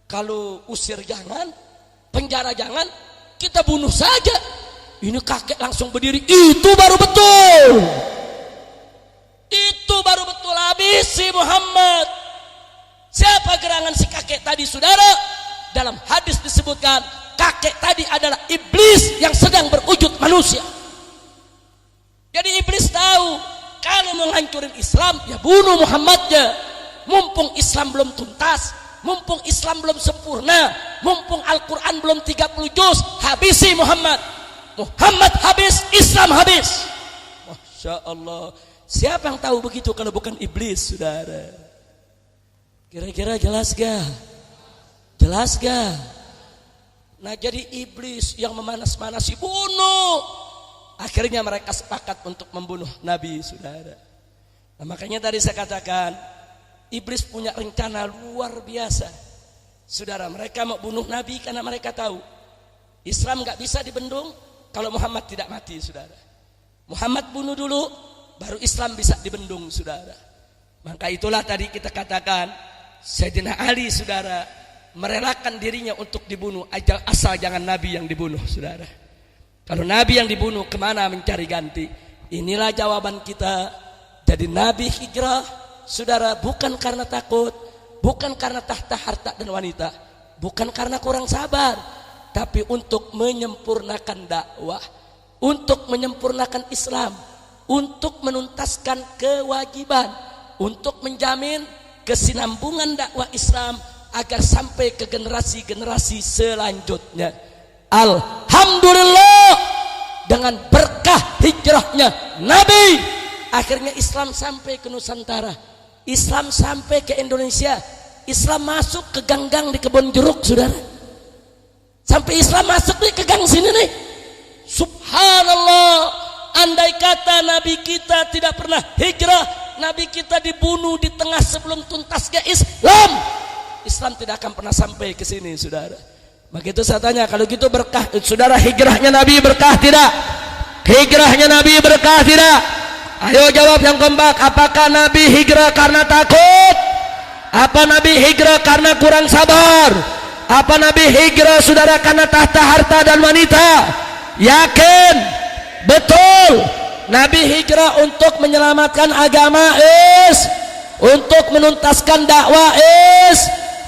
kalau usir jangan, penjara jangan, kita bunuh saja. Ini kakek langsung berdiri, itu baru betul. Itu baru betul, habisi Muhammad. Siapa gerangan si kakek tadi, saudara? Dalam hadis disebutkan, kakek tadi adalah iblis yang sedang berwujud manusia. Jadi iblis tahu, kalau menghancurin Islam, ya bunuh Muhammadnya. Mumpung Islam belum tuntas, mumpung Islam belum sempurna, mumpung Al-Quran belum 30 juz, habisi Muhammad. Muhammad habis, Islam habis. Masya Allah. Siapa yang tahu begitu kalau bukan iblis, saudara? Kira-kira jelas gak? Jelas gak? Nah, jadi iblis yang memanas-manasi, bunuh. Akhirnya mereka sepakat untuk membunuh Nabi, saudara. Nah, makanya tadi saya katakan, iblis punya rencana luar biasa. Saudara, mereka mau bunuh Nabi karena mereka tahu Islam gak bisa dibendung kalau Muhammad tidak mati, saudara. Muhammad bunuh dulu, baru Islam bisa dibendung, saudara. Maka itulah tadi kita katakan, Sayyidina Ali, saudara, merelakan dirinya untuk dibunuh, asal jangan Nabi yang dibunuh, saudara. Kalau Nabi yang dibunuh, kemana mencari ganti? Inilah jawaban kita. Jadi Nabi hijrah, saudara, bukan karena takut, bukan karena tahta harta dan wanita. bukan karena kurang sabar, tapi untuk menyempurnakan dakwah, untuk menyempurnakan Islam, untuk menuntaskan kewajiban, untuk menjamin kesinambungan dakwah Islam agar sampai ke generasi-generasi selanjutnya. Alhamdulillah, dengan berkah hijrahnya Nabi, akhirnya Islam sampai ke Nusantara, Islam sampai ke Indonesia. Islam masuk ke gang-gang di Kebon Jeruk, saudara. Sampai Islam masuk nih ke gang sini nih. Subhanallah, andai kata Nabi kita tidak pernah hijrah, Nabi kita dibunuh di tengah sebelum tuntasnya Islam, Islam tidak akan pernah sampai ke sini, saudara. Begitu saya tanya, kalau gitu berkah, saudara, hijrahnya Nabi berkah tidak? Hijrahnya Nabi berkah tidak? Ayo jawab yang kompak. Apakah Nabi hijrah karena takut? Apa Nabi hijrah karena kurang sabar? Apa Nabi hijrah, saudara, karena tahta harta dan wanita? Yakin? Betul. Nabi hijrah untuk menyelamatkan agama untuk menuntaskan dakwah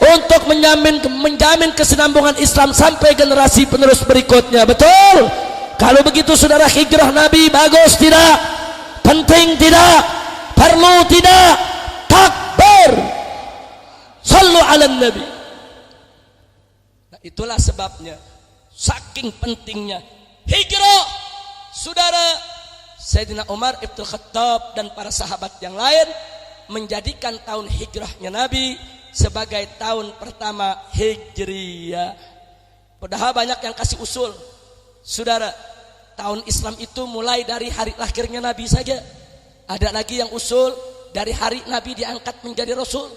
untuk menjamin kesinambungan Islam sampai generasi penerus berikutnya. Betul. Kalau begitu, saudara, hijrah Nabi bagus tidak? Penting tidak? Perlu tidak? Takbir. Sallu ala Nabi. Nah, itulah sebabnya, saking pentingnya hijrah, saudara, Sayyidina Umar Ibn Khattab dan para sahabat yang lain menjadikan tahun hijrahnya Nabi sebagai tahun pertama Hijriyah. Padahal banyak yang kasih usul, saudara, tahun Islam itu mulai dari hari lahirnya Nabi saja. Ada lagi yang usul dari hari Nabi diangkat menjadi Rasul.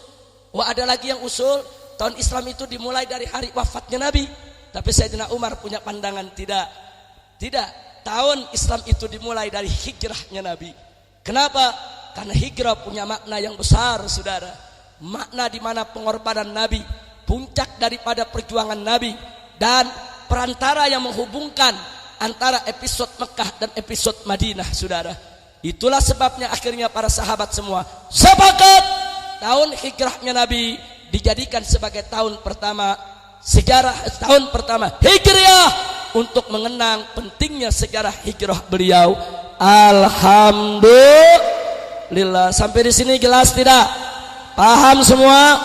Wah, ada lagi yang usul tahun Islam itu dimulai dari hari wafatnya Nabi. Tapi Sayyidina Umar punya pandangan tidak. Tahun Islam itu dimulai dari hijrahnya Nabi. Kenapa? Karena hijrah punya makna yang besar, saudara. Makna di mana pengorbanan Nabi, puncak daripada perjuangan Nabi, dan perantara yang menghubungkan antara episode Mekah dan episode Madinah, saudara. Itulah sebabnya akhirnya para sahabat semua sepakat tahun hijrahnya Nabi dijadikan sebagai tahun pertama sejarah, tahun pertama Hijriah, untuk mengenang pentingnya sejarah hijrah beliau. Alhamdulillah. Sampai di sini jelas tidak? Paham semua?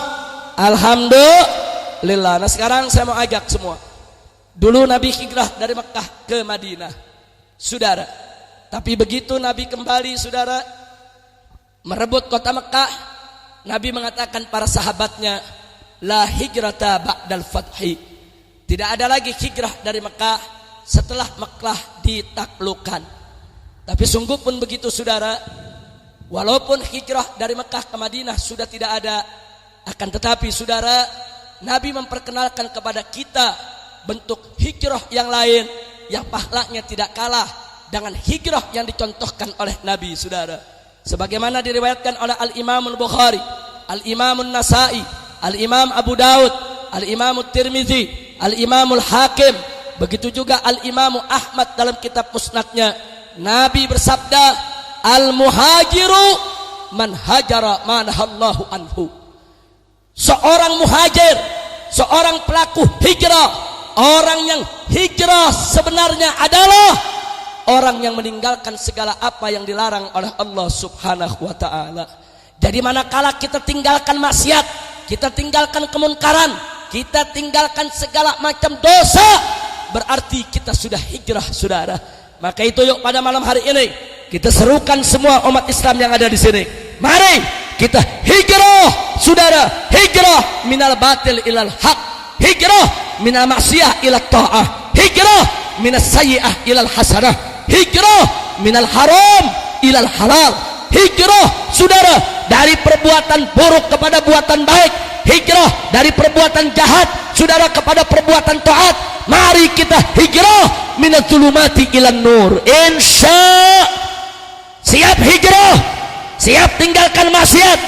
Alhamdulillah. Nah, sekarang saya mau ajak semua. Dulu Nabi hijrah dari Mekah ke Madinah, saudara. Tapi begitu Nabi kembali, saudara, merebut kota Mekah, Nabi mengatakan para sahabatnya, la hijrata ba'dal fathi. Tidak ada lagi hijrah dari Mekah setelah Mekah ditaklukkan. Tapi sungguh pun begitu, saudara. Walaupun hijrah dari Mekah ke Madinah sudah tidak ada, akan tetapi, saudara, Nabi memperkenalkan kepada kita bentuk hijrah yang lain yang pahalanya tidak kalah dengan hijrah yang dicontohkan oleh Nabi, saudara. Sebagaimana diriwayatkan oleh Al-Imam Al-Bukhari, Al-Imam An-Nasai, Al-Imam Abu Daud, Al-Imam Tirmizi, Al-Imam Al-Hakim, begitu juga Al-Imam Ahmad dalam kitab Musnadnya. Nabi bersabda, Al-muhajiru man hajara manahallahu anhu. Seorang muhajir, seorang pelaku hijrah, orang yang hijrah sebenarnya adalah orang yang meninggalkan segala apa yang dilarang oleh Allah Subhanahu wa ta'ala. Jadi manakala kita tinggalkan maksiat, kita tinggalkan kemunkaran, kita tinggalkan segala macam dosa, berarti kita sudah hijrah, saudara. Maka itu yuk pada malam hari ini kita serukan semua umat Islam yang ada di sini. Mari kita hijrah, saudara. Hijrah minal batil ilal haq, hijrah minal maksiyah ilal ta'ah, hijrah minas sayyi'ah ilal hasanah, hijrah minal haram ilal halal, hijrah, saudara, dari perbuatan buruk kepada buatan baik, hijrah dari perbuatan jahat, saudara, kepada perbuatan taat. Mari kita hijrah minaz zulumati ilan nur. Siap hijrah, siap tinggalkan maksiat,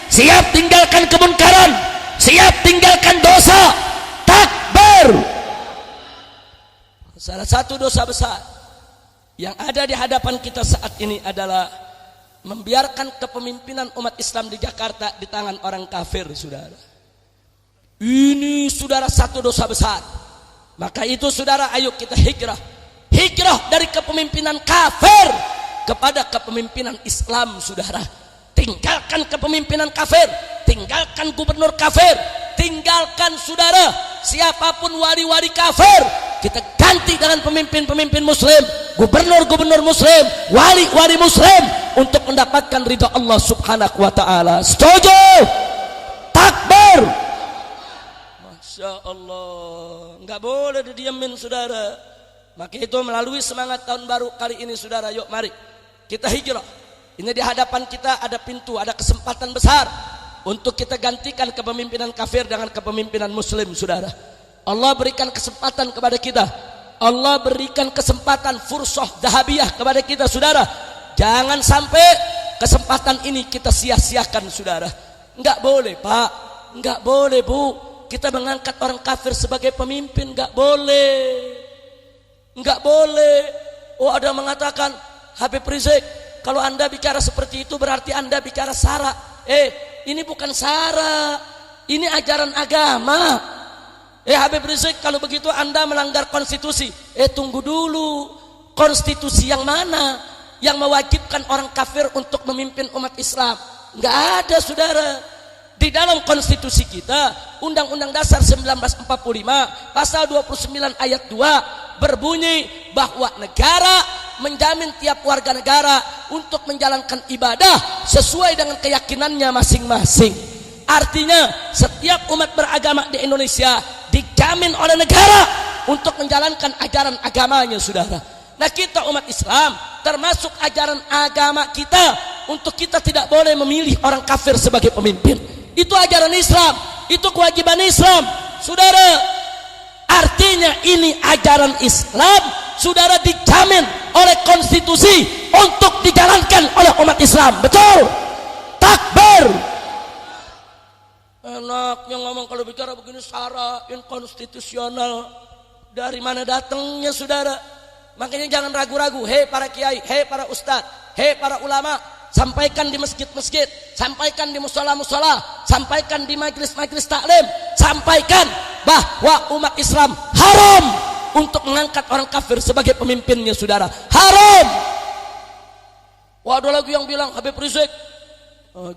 siap tinggalkan kemunkaran, siap tinggalkan dosa. Takbir. Salah satu dosa besar yang ada di hadapan kita saat ini adalah membiarkan kepemimpinan umat Islam di Jakarta di tangan orang kafir, saudara. Ini saudara satu dosa besar. Maka itu saudara, ayo kita hijrah. Hijrah dari kepemimpinan kafir kepada kepemimpinan Islam saudara. Tinggalkan kepemimpinan kafir, tinggalkan gubernur kafir, tinggalkan saudara siapapun wali-wali kafir. Kita ganti dengan pemimpin-pemimpin muslim, gubernur-gubernur muslim, wali-wali muslim, untuk mendapatkan ridha Allah subhanahu wa ta'ala. Setuju? Takbir. Masya Allah, nggak boleh didiamin saudara. Maka itu melalui semangat tahun baru kali ini saudara, yuk mari kita hijrah. Ini di hadapan kita ada pintu, ada kesempatan besar untuk kita gantikan kepemimpinan kafir dengan kepemimpinan muslim saudara. Allah berikan kesempatan kepada kita. Allah berikan kesempatan fursah dahabiyah kepada kita saudara. Jangan sampai kesempatan ini kita sia-siakan saudara. Enggak boleh Pak, enggak boleh Bu, kita mengangkat orang kafir sebagai pemimpin, enggak boleh. Enggak boleh. Oh, ada yang mengatakan, Habib Rizik, kalau Anda bicara seperti itu berarti Anda bicara sara. Ini bukan sara, ini ajaran agama. Habib Rizik, kalau begitu Anda melanggar konstitusi. Tunggu dulu, konstitusi yang mana yang mewajibkan orang kafir untuk memimpin umat Islam? Enggak ada saudara. Di dalam konstitusi kita, Undang-Undang Dasar 1945 pasal 29 ayat 2 berbunyi bahwa negara menjamin tiap warga negara untuk menjalankan ibadah sesuai dengan keyakinannya masing-masing. Artinya setiap umat beragama di Indonesia dijamin oleh negara untuk menjalankan ajaran agamanya saudara. Nah, kita umat Islam termasuk ajaran agama kita untuk kita tidak boleh memilih orang kafir sebagai pemimpin. Itu ajaran Islam, itu kewajiban Islam saudara. Artinya ini ajaran Islam saudara dijamin oleh konstitusi untuk dijalankan oleh umat Islam. Betul? Takbir. Enaknya ngomong kalau bicara begini sara inkonstitusional. Dari mana datangnya saudara? Makanya jangan ragu-ragu. Hei para kiai, hei para ustadz, hei para ulama, sampaikan di masjid-masjid, sampaikan di musola-musola, sampaikan di majelis-majelis taklim, sampaikan bahwa umat Islam haram untuk mengangkat orang kafir sebagai pemimpinnya saudara. Haram. Waduh, lagi yang bilang Habib Rizik,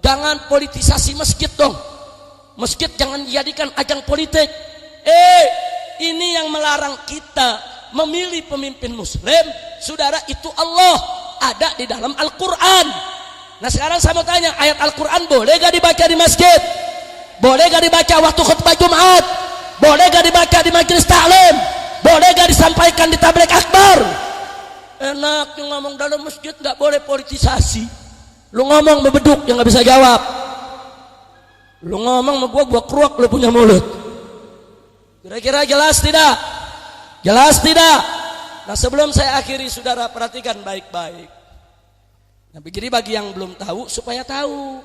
jangan politisasi masjid dong. Masjid jangan dijadikan ajang politik. Ini yang melarang kita memilih pemimpin muslim saudara, itu Allah, ada di dalam Al-Quran. Nah sekarang saya mau tanya, ayat Al-Quran boleh gak dibaca di masjid? Boleh gak dibaca waktu khutbah Jumat? Boleh gak dibaca di majelis taklim? Boleh gak disampaikan di tabligh akbar? Enak yang ngomong dalam masjid gak boleh politisasi. Lu ngomong bebeduk yang gak bisa jawab. Lu ngomong sama gua keruak, lu punya mulut. Kira-kira jelas tidak? Jelas tidak? Nah sebelum saya akhiri saudara, perhatikan baik-baik. Nah jadi bagi yang belum tahu supaya tahu.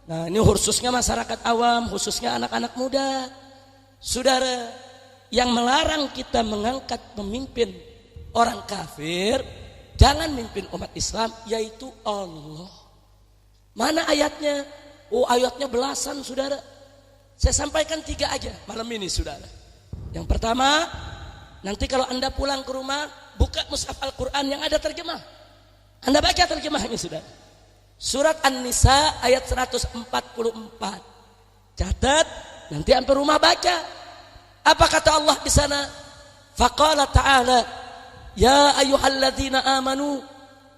Nah ini khususnya masyarakat awam, khususnya anak-anak muda. Saudara, yang melarang kita mengangkat pemimpin orang kafir, jangan mimpin umat Islam, yaitu Allah. Mana ayatnya? Oh ayatnya belasan saudara. Saya sampaikan 3 aja malam ini saudara. Yang pertama, nanti kalau Anda pulang ke rumah, buka mushaf Al-Quran yang ada terjemah. Anda baca terjemahnya saudara. Surat An-Nisa ayat 144. Catat, nanti sampai rumah baca. Apa kata Allah di sana? Faqala ta'ala, ya ayyuhalladzina amanu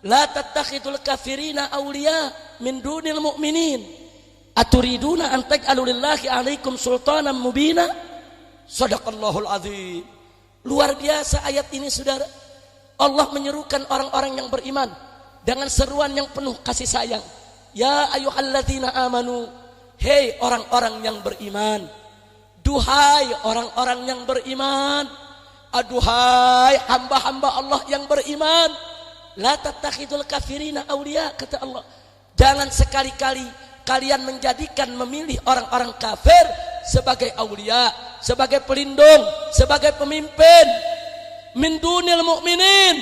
la tattakhidul kafirina awliya min dunil mu'minin. Aturiduna an taj'alu lillahi 'alaikum sultanan mubina. Shadaqallahul azim. Luar biasa ayat ini saudara. Allah menyerukan orang-orang yang beriman dengan seruan yang penuh kasih sayang. Ya ayyuhalladzina amanu, hei orang-orang yang beriman. Duhai orang-orang yang beriman. Aduhai hamba-hamba Allah yang beriman. La tattakhidul kafirina awliya, kata Allah. Jangan sekali-kali kalian menjadikan, memilih orang-orang kafir sebagai aulia, sebagai pelindung, sebagai pemimpin. Min dunil mu'minin,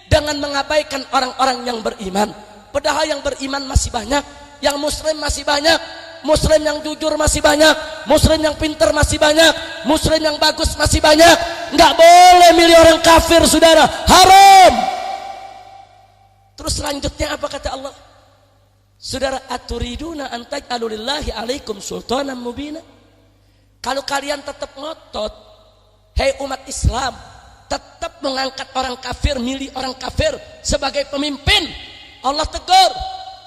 dengan mengabaikan orang-orang yang beriman. Padahal yang beriman masih banyak, yang muslim masih banyak, muslim yang jujur masih banyak, muslim yang pintar masih banyak, muslim yang bagus masih banyak. Nggak boleh milih orang kafir, saudara, haram. Terus selanjutnya apa kata Allah? Saudara, aturiduna an taj'alu lillahi alaikum sultanan mubina. Kalau kalian tetap ngotot, hei umat Islam, tetap mengangkat orang kafir, milih orang kafir sebagai pemimpin, Allah tegur,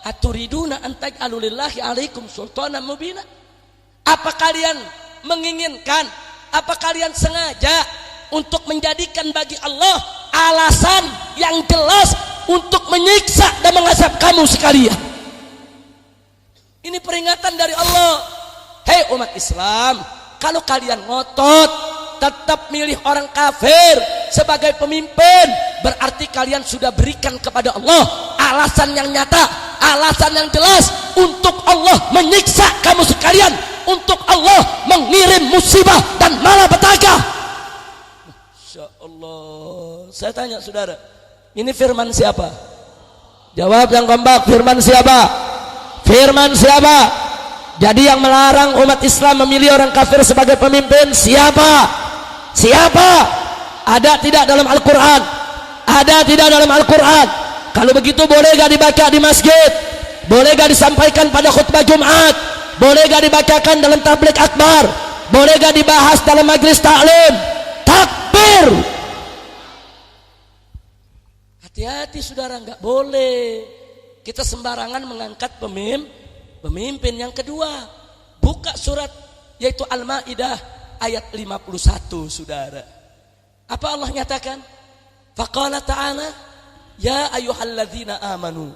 aturiduna an taj'alu lillahi alaikum sultanan mubina. Apa kalian menginginkan, apa kalian sengaja untuk menjadikan bagi Allah alasan yang jelas untuk menyiksa dan mengazab kamu sekalian? Ini peringatan dari Allah. Hei umat Islam, kalau kalian ngotot tetap milih orang kafir sebagai pemimpin, berarti kalian sudah berikan kepada Allah alasan yang nyata, alasan yang jelas untuk Allah menyiksa kamu sekalian, untuk Allah mengirim musibah dan malapetaka. Masya Allah. Saya tanya saudara, ini firman siapa? Jawab yang kompak, firman siapa? Firman siapa? Jadi yang melarang umat Islam memilih orang kafir sebagai pemimpin siapa? Siapa? Ada tidak dalam Al-Quran? Ada tidak dalam Al-Quran? Kalau begitu boleh gak dibaca di masjid? Boleh gak disampaikan pada khutbah Jumat? Boleh gak dibacakan dalam tabligh akbar? Boleh gak dibahas dalam majlis taklim? Takbir! Hati-hati saudara, gak boleh kita sembarangan mengangkat pemimpin. Yang kedua, buka surat yaitu Al-Maidah ayat 51 saudara. Apa Allah nyatakan? Faqala ta'ala ya ayyuhalladzina amanu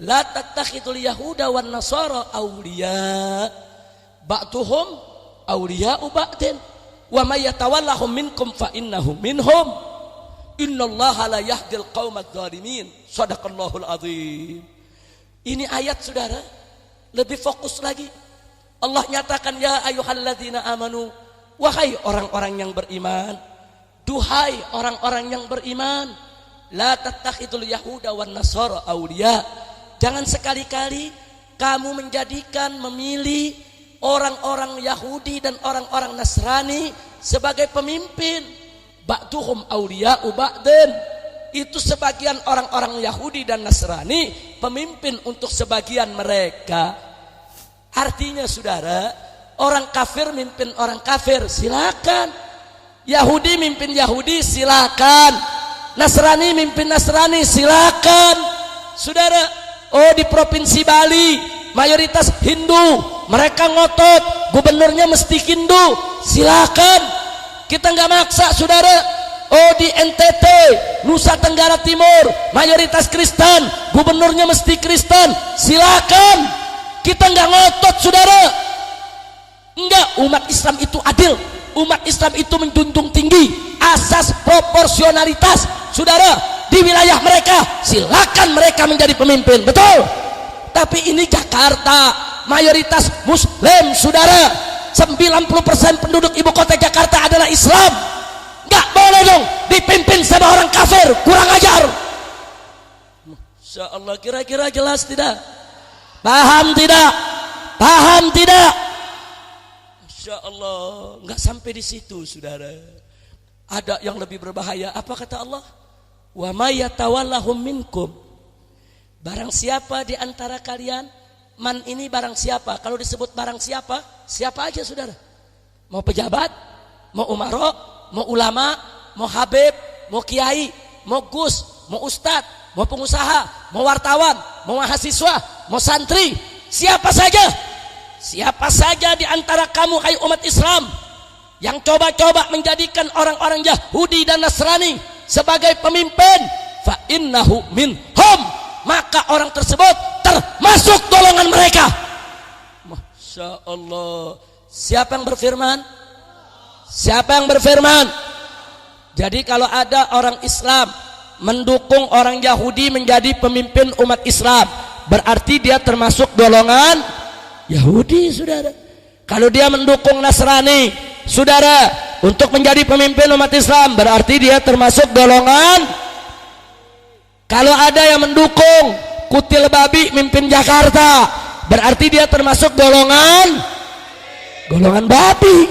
la tattakhidul yahuda wan nasara awliya ba'duhum awliya'u ba'din wa may yatawallahum minkum fa innahum minhum innallaha la yahdil qaumadz zalimin. Shadaqallahul azim. Ini ayat saudara lebih fokus lagi. Allah nyatakan ya ayyuhalladzina amanu, wahai orang-orang yang beriman, duhai orang-orang yang beriman, la tattakhidul yahuda wan nasara awliya. Jangan sekali-kali kamu menjadikan, memilih orang-orang Yahudi dan orang-orang Nasrani sebagai pemimpin. Ba'duhum awliya'u ba'din. Itu sebagian orang-orang Yahudi dan Nasrani pemimpin untuk sebagian mereka. Artinya saudara, orang kafir mimpin orang kafir silakan, Yahudi mimpin Yahudi silakan, Nasrani mimpin Nasrani silakan. Saudara, di provinsi Bali mayoritas Hindu, mereka ngotot gubernurnya mesti Hindu, silakan, kita nggak maksa saudara. Di NTT, Nusa Tenggara Timur, mayoritas Kristen, gubernurnya mesti Kristen, silakan, kita nggak ngotot saudara. Enggak, umat Islam itu adil, umat Islam itu menjunjung tinggi asas proporsionalitas saudara. Di wilayah mereka silakan mereka menjadi pemimpin, betul. Tapi ini Jakarta, mayoritas Muslim saudara, 90% penduduk ibu kota Jakarta adalah Islam. Gak boleh dong dipimpin sama orang kafir, kurang ajar. Masya Allah, kira-kira jelas tidak? Paham tidak? Paham tidak? Masya Allah, gak sampai di situ saudara. Ada yang lebih berbahaya. Apa kata Allah? Wa may yatawallahum minkum. Barang siapa di antara kalian, man ini barang siapa? Kalau disebut barang siapa, siapa aja saudara? Mau pejabat, mau umaro, mau ulama, mau habib, mau kiai, mau gus, mau ustad, mau pengusaha, mau wartawan, mau mahasiswa, mau santri, siapa saja di antara kamu hai umat Islam yang coba-coba menjadikan orang-orang Yahudi dan Nasrani sebagai pemimpin, fa innahu minhum, maka orang tersebut termasuk golongan mereka. Masya Allah. Siapa yang berfirman? Siapa yang berfirman? Jadi kalau ada orang Islam mendukung orang Yahudi menjadi pemimpin umat Islam, berarti dia termasuk golongan Yahudi saudara. Kalau dia mendukung Nasrani saudara untuk menjadi pemimpin umat Islam, berarti dia termasuk golongan. Kalau ada yang mendukung Kutil Babi mimpin Jakarta, berarti dia termasuk golongan. golongan babi.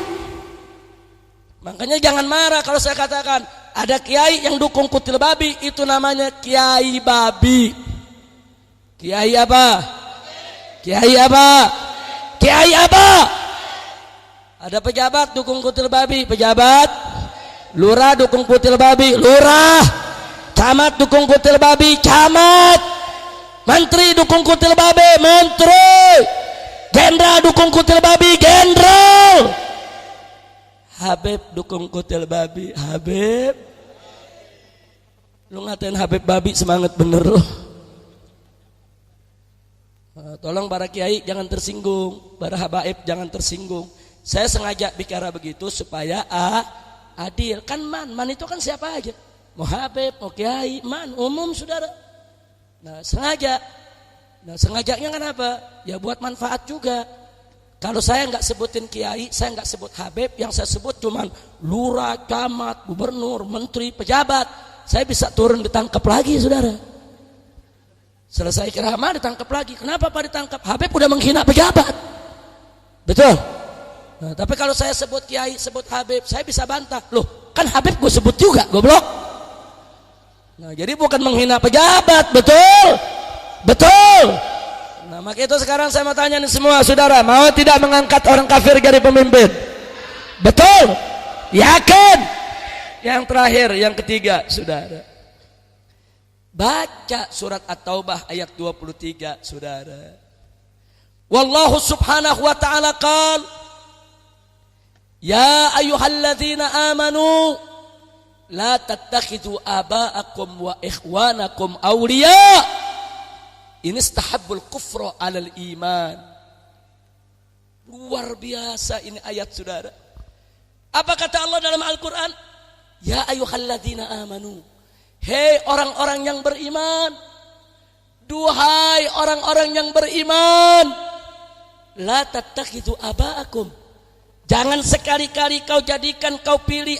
Makanya jangan marah kalau saya katakan ada kiai yang dukung kutil babi, itu namanya kiai babi. Kiai apa? Kiai apa? Kiai apa? Ada pejabat dukung kutil babi, pejabat. Lurah dukung kutil babi, lurah. Camat dukung kutil babi, camat. Menteri dukung kutil babi, menteri. Jenderal dukung kutil babi, jenderal. Habib dukung kutil babi, Habib. Lu ngatain Habib babi semangat bener loh. Tolong para kiai jangan tersinggung, para habaib jangan tersinggung. Saya sengaja bicara begitu supaya adil. Kan man itu kan siapa aja. Mau habib, mau kiai, man umum saudara. Nah sengajanya kan apa? Ya buat manfaat juga. Kalau saya nggak sebutin kiai, saya nggak sebut habib, yang saya sebut cuman lurah, camat, gubernur, menteri, pejabat. Saya bisa turun ditangkap lagi saudara. Selesai ceramah ditangkap lagi. Kenapa Pak ditangkap? Habib udah menghina pejabat. Betul. Nah, tapi kalau saya sebut kiai, sebut habib, saya bisa bantah. Loh, kan habib gue sebut juga, goblok. Nah, jadi bukan menghina pejabat, betul? Betul. Nah, maka itu sekarang saya mau tanya nih semua saudara, mau tidak mengangkat orang kafir jadi pemimpin? Betul? Yakin? Yang terakhir, yang ketiga, saudara. Baca surat At-Taubah ayat 23, saudara. Wallahu subhanahu wa ta'ala qala, ya ayyuhalladzina amanu la tattakhidhu aba'akum wa ikhwanakum awliya in istahabbul kufra 'alal iman. Luar biasa ini ayat saudara. Apa kata Allah dalam Al-Qur'an? Ya ayyuhalladzina amanu, hei orang-orang yang beriman, duhai orang-orang yang beriman, la tattakhidhu aba'akum, jangan sekali-kali kau jadikan, kau pilih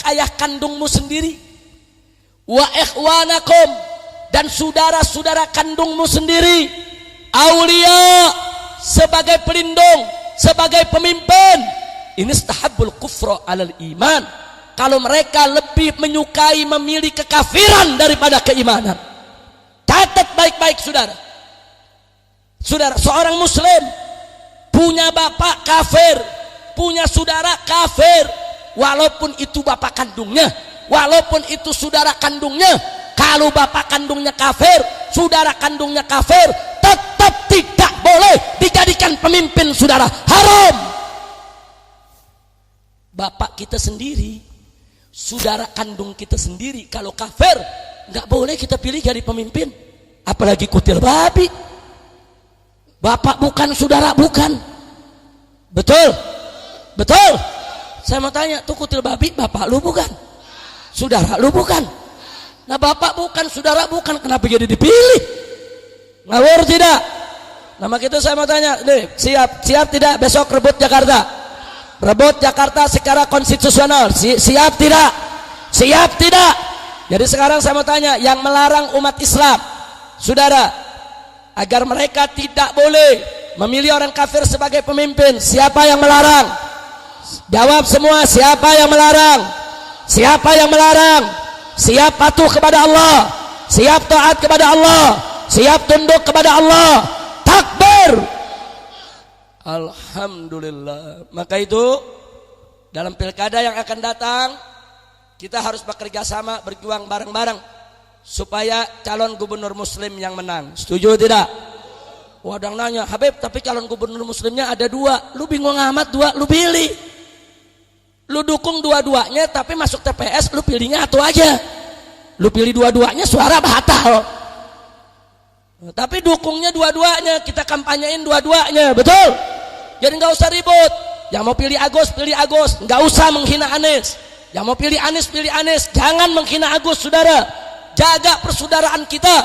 ayah kandungmu sendiri, wa ikhwanakum, dan saudara-saudara kandungmu sendiri, aulia, sebagai pelindung, sebagai pemimpin. Ini istahabbul kufra 'alal iman, kalau mereka lebih menyukai memilih kekafiran daripada keimanan. Catat baik-baik saudara. Saudara, seorang muslim punya bapak kafir, punya saudara kafir, walaupun itu bapak kandungnya, walaupun itu saudara kandungnya. Kalau bapak kandungnya kafir, saudara kandungnya kafir, tetap tidak boleh dijadikan pemimpin saudara. Haram. Bapak kita sendiri, saudara kandung kita sendiri kalau kafir, nggak boleh kita pilih jadi pemimpin. Apalagi kutil babi. Bapak bukan, saudara bukan. Betul? Betul? Saya mau tanya, tuh kutil babi bapak lu bukan? Saudara lu bukan? Nah bapak bukan, saudara bukan, kenapa jadi dipilih? Ngawur tidak? Nah maka itu saya mau tanya, nih, siap tidak besok rebut Jakarta? Rebut Jakarta secara konstitusional, siap tidak? Siap tidak? Jadi sekarang saya mau tanya, yang melarang umat Islam, saudara, agar mereka tidak boleh memilih orang kafir sebagai pemimpin, siapa yang melarang? Jawab semua, siapa yang melarang? Siapa yang melarang? Siap patuh kepada Allah, siap taat kepada Allah, siap tunduk kepada Allah. Takbir. Alhamdulillah. Maka itu dalam pilkada yang akan datang, kita harus bekerja sama, berjuang bareng-bareng supaya calon gubernur muslim yang menang. Setuju tidak? Wadang nanya, Habib, tapi calon gubernur muslimnya ada 2. Lu bingung amat 2, lu pilih. Lu dukung dua-duanya, tapi masuk TPS lu pilihnya satu aja. Lu pilih dua-duanya, suara batal. Tapi dukungnya dua-duanya, kita kampanyein dua-duanya, betul? Jadi nggak usah ribut. Yang mau pilih Agus, pilih Agus. Nggak usah menghina Anies. Yang mau pilih Anies, pilih Anies. Jangan menghina Agus, saudara. Jaga persaudaraan kita,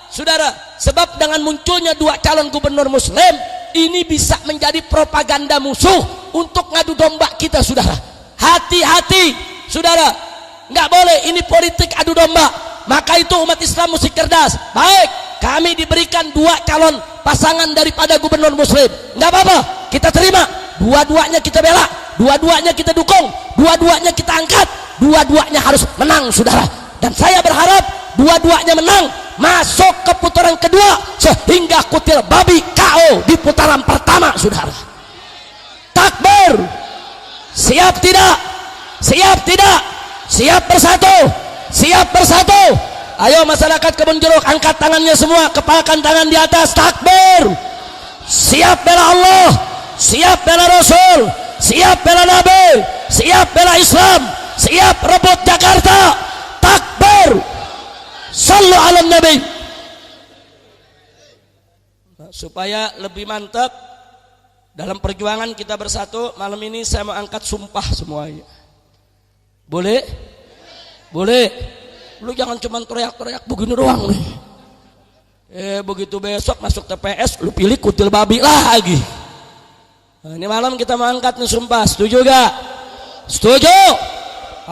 saudara. Sebab dengan munculnya 2 calon gubernur muslim, ini bisa menjadi propaganda musuh untuk ngadu domba kita, saudara. Hati-hati, saudara. Nggak boleh, ini politik adu domba. Maka itu umat Islam mesti cerdas. Baik, kami diberikan 2 calon pasangan daripada gubernur muslim, nggak apa-apa, kita terima. dua-duanya kita bela, dua-duanya kita dukung, dua-duanya kita angkat, dua-duanya harus menang saudara. Dan saya berharap dua-duanya menang, masuk ke putaran kedua sehingga kutil babi KO di putaran pertama saudara. Takbir. Siap tidak? Siap tidak? Siap bersatu? Siap bersatu? Ayo masyarakat Kebun Jeruk, angkat tangannya semua, kepalkan tangan di atas. Takbir. Siap bela Allah, siap bela Rasul, siap bela Nabi, siap bela Islam, siap rebut Jakarta. Takbir. Sallu ala Nabi. Supaya lebih mantap dalam perjuangan kita bersatu, malam ini saya mau angkat sumpah semuanya. Boleh? Boleh. Lu jangan cuma teriak-teriak begini doang nih. Begitu besok masuk TPS lu pilih kutil babi lagi. Nah, ini malam kita mau angkat nih sumpah. Setuju gak? Setuju?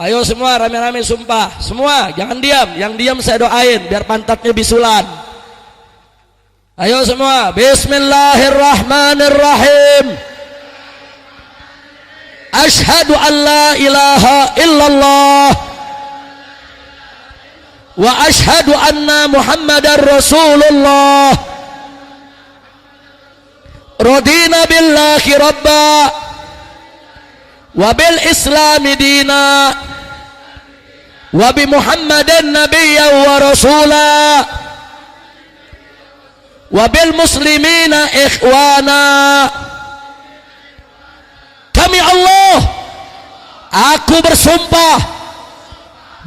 Ayo semua rame-rame sumpah. Semua jangan diam. Yang diam saya doain biar pantatnya bisulan. Ayo semua. Bismillahirrahmanirrahim. Asyhadu an la ilaha illallah wa asyhadu anna Muhammadar Rasulullah. Radina billahi rabba wa bil islami dina wa bi Muhammadin nabiyyan wa rasula wa bil muslimina ikhwana. Demi Allah, aku bersumpah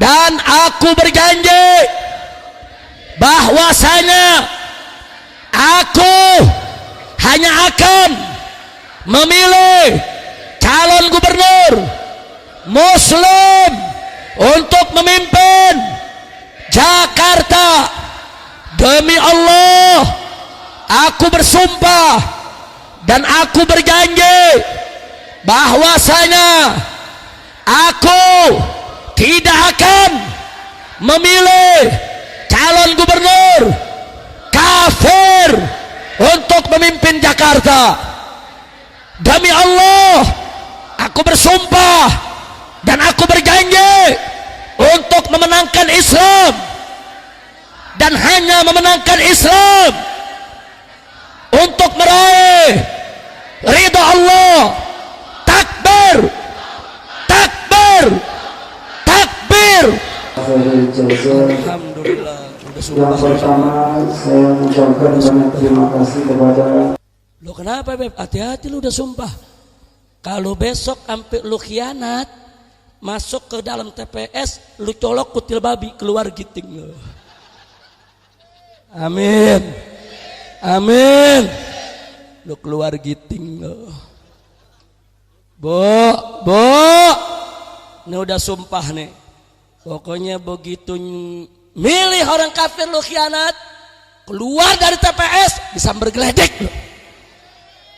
dan aku berjanji bahwasanya aku hanya akan memilih calon gubernur muslim untuk memimpin Jakarta. Demi Allah, aku bersumpah dan aku berjanji bahwasanya aku tidak akan memilih calon gubernur kafir untuk memimpin Jakarta. Demi Allah, aku bersumpah dan aku berjanji untuk memenangkan Islam dan hanya memenangkan Islam untuk meraih ridha Allah. Takbir, takbir, takbir. Alhamdulillah. Yang pertama saya mengucapkan banyak terima kasih kepada. Lu kenapa Beb? Hati-hati lu udah sumpah. Kalau besok sampai lu khianat masuk ke dalam TPS, lu colok kutil babi keluar giting lu. Amin. Amin. Lu keluar giting lu. Bo, ini udah sumpah nih. Pokoknya begitu milih orang kafir lu khianat, keluar dari TPS bisa bergeledek lu.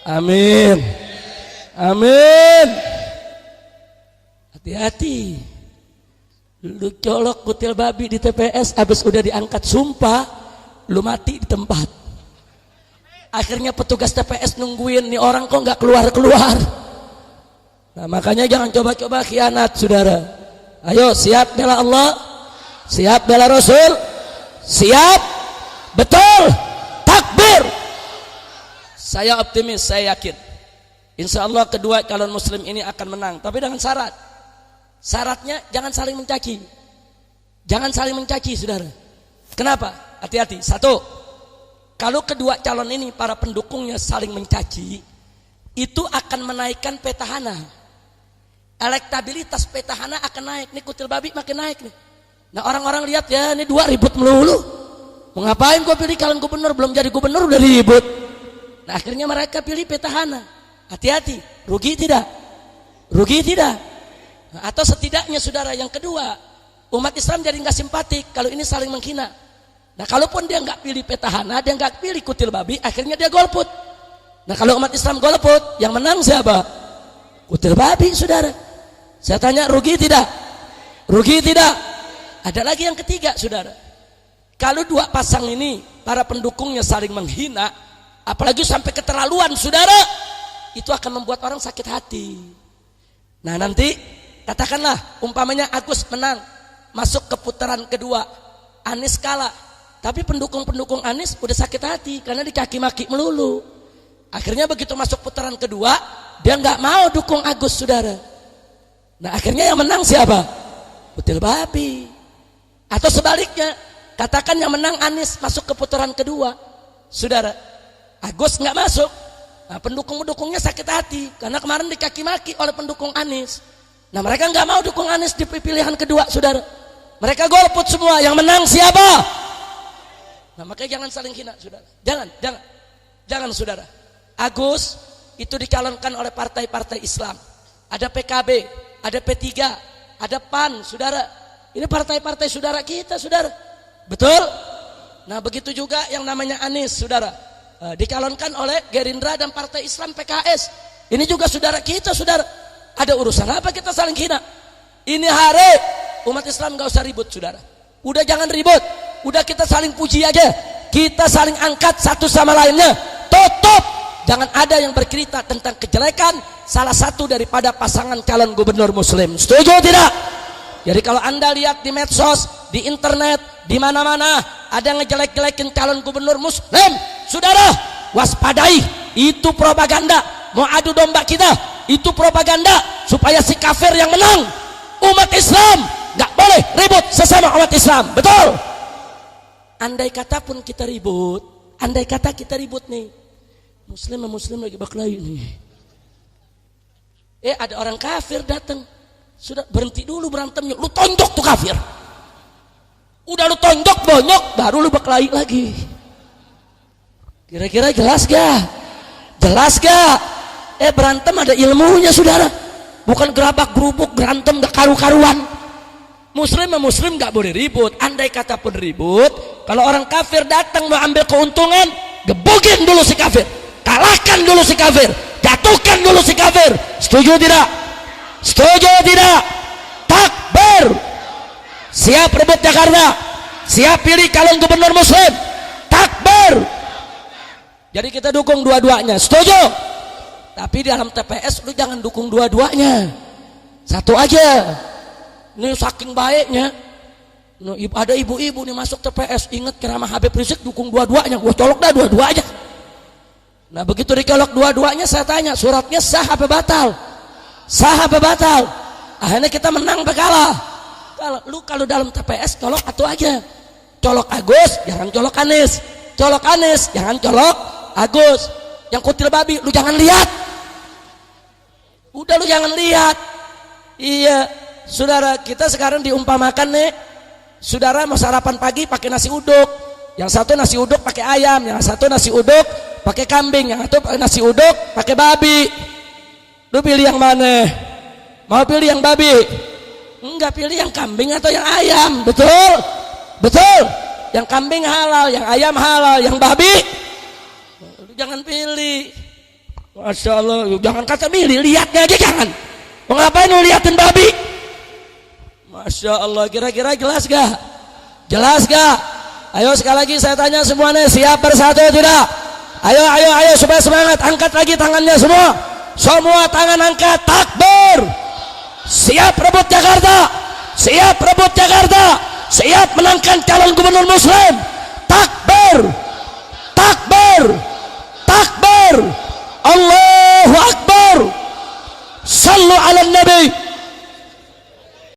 Amin. Amin. Hati-hati. Lu colok kutil babi di TPS, habis udah diangkat sumpah, lu mati di tempat. Akhirnya petugas TPS nungguin nih orang kok nggak keluar-keluar. Nah, makanya jangan coba-coba khianat, saudara. Ayo siap bela Allah, siap bela Rasul, siap, betul, takbir. Saya optimis, saya yakin. Insya Allah kedua calon muslim ini akan menang, tapi dengan syarat. Syaratnya jangan saling mencaci. Jangan saling mencaci, saudara. Kenapa? Hati-hati. Satu, kalau kedua calon ini para pendukungnya saling mencaci, itu akan menaikkan petahana. Elektabilitas petahana akan naik. Nih kutil babi makin naik nih. Nah orang-orang lihat ya, ini dua ribut melulu. Mau ngapain kok pilih calon gubernur, belum jadi gubernur udah ribut. Nah akhirnya mereka pilih petahana. Hati-hati, rugi tidak? Rugi tidak? Nah, atau setidaknya saudara, yang kedua, umat Islam jadi nggak simpatik kalau ini saling menghina. Nah kalaupun dia nggak pilih petahana, dia nggak pilih kutil babi, akhirnya dia golput. Nah kalau umat Islam golput, yang menang siapa? Kutil babi, saudara. Saya tanya, rugi tidak? Rugi tidak? Ada lagi yang ketiga, saudara. Kalau dua pasang ini para pendukungnya saling menghina, apalagi sampai keterlaluan, saudara, itu akan membuat orang sakit hati. Nah nanti katakanlah umpamanya Agus menang, masuk ke putaran kedua, Anies kalah, tapi pendukung-pendukung Anies udah sakit hati karena dicaci maki melulu. Akhirnya begitu masuk putaran kedua, dia nggak mau dukung Agus, saudara. Nah akhirnya yang menang siapa? Kutil babi. Atau sebaliknya, katakan yang menang Anies masuk ke putaran kedua, saudara, Agus nggak masuk. Nah pendukung-pendukungnya sakit hati karena kemarin dicaci maki oleh pendukung Anies. Nah mereka nggak mau dukung Anies di pilihan kedua, saudara. Mereka golput semua. Yang menang siapa? Nah makanya jangan saling hina, saudara. Jangan, saudara. Agus itu dicalonkan oleh partai-partai Islam. Ada PKB, ada P3, ada PAN, saudara. Ini partai-partai saudara kita, saudara. Betul? Nah begitu juga yang namanya Anies, saudara. Dicalonkan oleh Gerindra dan Partai Islam PKS. Ini juga saudara kita, saudara. Ada urusan apa kita saling hina? Ini hari umat Islam gak usah ribut, saudara. Udah jangan ribut. Udah kita saling puji aja. Kita saling angkat satu sama lainnya. Tutup. Jangan ada yang bercerita tentang kejelekan salah satu daripada pasangan calon gubernur Muslim. Setuju tidak? Jadi kalau Anda lihat di medsos, di internet, di mana-mana ada yang ngejelek-jelekin calon gubernur Muslim, saudara, waspadai. Itu propaganda. Mau adu domba kita, itu propaganda supaya si kafir yang menang. Umat Islam gak boleh ribut sesama umat Islam. Betul? Andai kata pun kita ribut, andai kata kita ribut nih, Muslim sama Muslim lagi berkelahi nih, ada orang kafir datang, sudah berhenti dulu berantemnya, lu tonjok tuh kafir. Udah lu tonjok bonyok, baru lu berkelahi lagi. Kira-kira jelas gak? Jelas gak? Berantem ada ilmunya, saudara. Bukan gerabak gerubuk berantem gak karu-karuan. Muslim sama Muslim gak boleh ribut. Andai kata pun ribut, kalau orang kafir datang mau ambil keuntungan, gebugin dulu si kafir, kalahkan dulu si kafir, jatuhkan dulu si kafir. Setuju tidak? Setuju tidak? Takbir. Siap rebut Jakarta, siap pilih calon gubernur Muslim. Takbir. Jadi kita dukung dua-duanya. Setuju? Tapi di dalam TPS lu jangan dukung dua-duanya, satu aja. Ini saking baiknya, ada ibu-ibu nih masuk TPS, inget ceramah Habib Rizik, dukung dua-duanya. Gua colok dah dua-duanya. Nah begitu dicolok dua-duanya, saya tanya, suratnya sah apa batal? Sah apa batal? Akhirnya kita menang apa kalah? Kalau dalam TPS colok satu aja. Colok Agus, jangan colok Anies. Colok Anies, jangan colok Agus. Yang kutil babi, lu jangan lihat. Udah lu jangan lihat. Iya, saudara, kita sekarang diumpamakan nih, saudara mau sarapan pagi pakai nasi uduk. Yang satu nasi uduk pakai ayam, yang satu nasi uduk pakai kambing, yang satu nasi uduk pakai babi. Lu pilih yang mana? Mau pilih yang babi? Enggak, pilih yang kambing atau yang ayam. Betul? Betul? Yang kambing halal, yang ayam halal, yang babi lu jangan pilih. Masya Allah, jangan kata milih, lihatnya aja jangan. Mau ngapain lu liatin babi? Masya Allah, kira-kira jelas gak? Jelas gak? Ayo sekali lagi saya tanya semuanya, siap bersatu tidak? Ayo supaya semangat, angkat lagi tangannya semua. Semua tangan angkat, takbir. Siap rebut Jakarta. Siap rebut Jakarta. Siap menangkan calon gubernur Muslim. Takbir. Takbir. Takbir. Allahu Akbar. Sallu ala Nabi.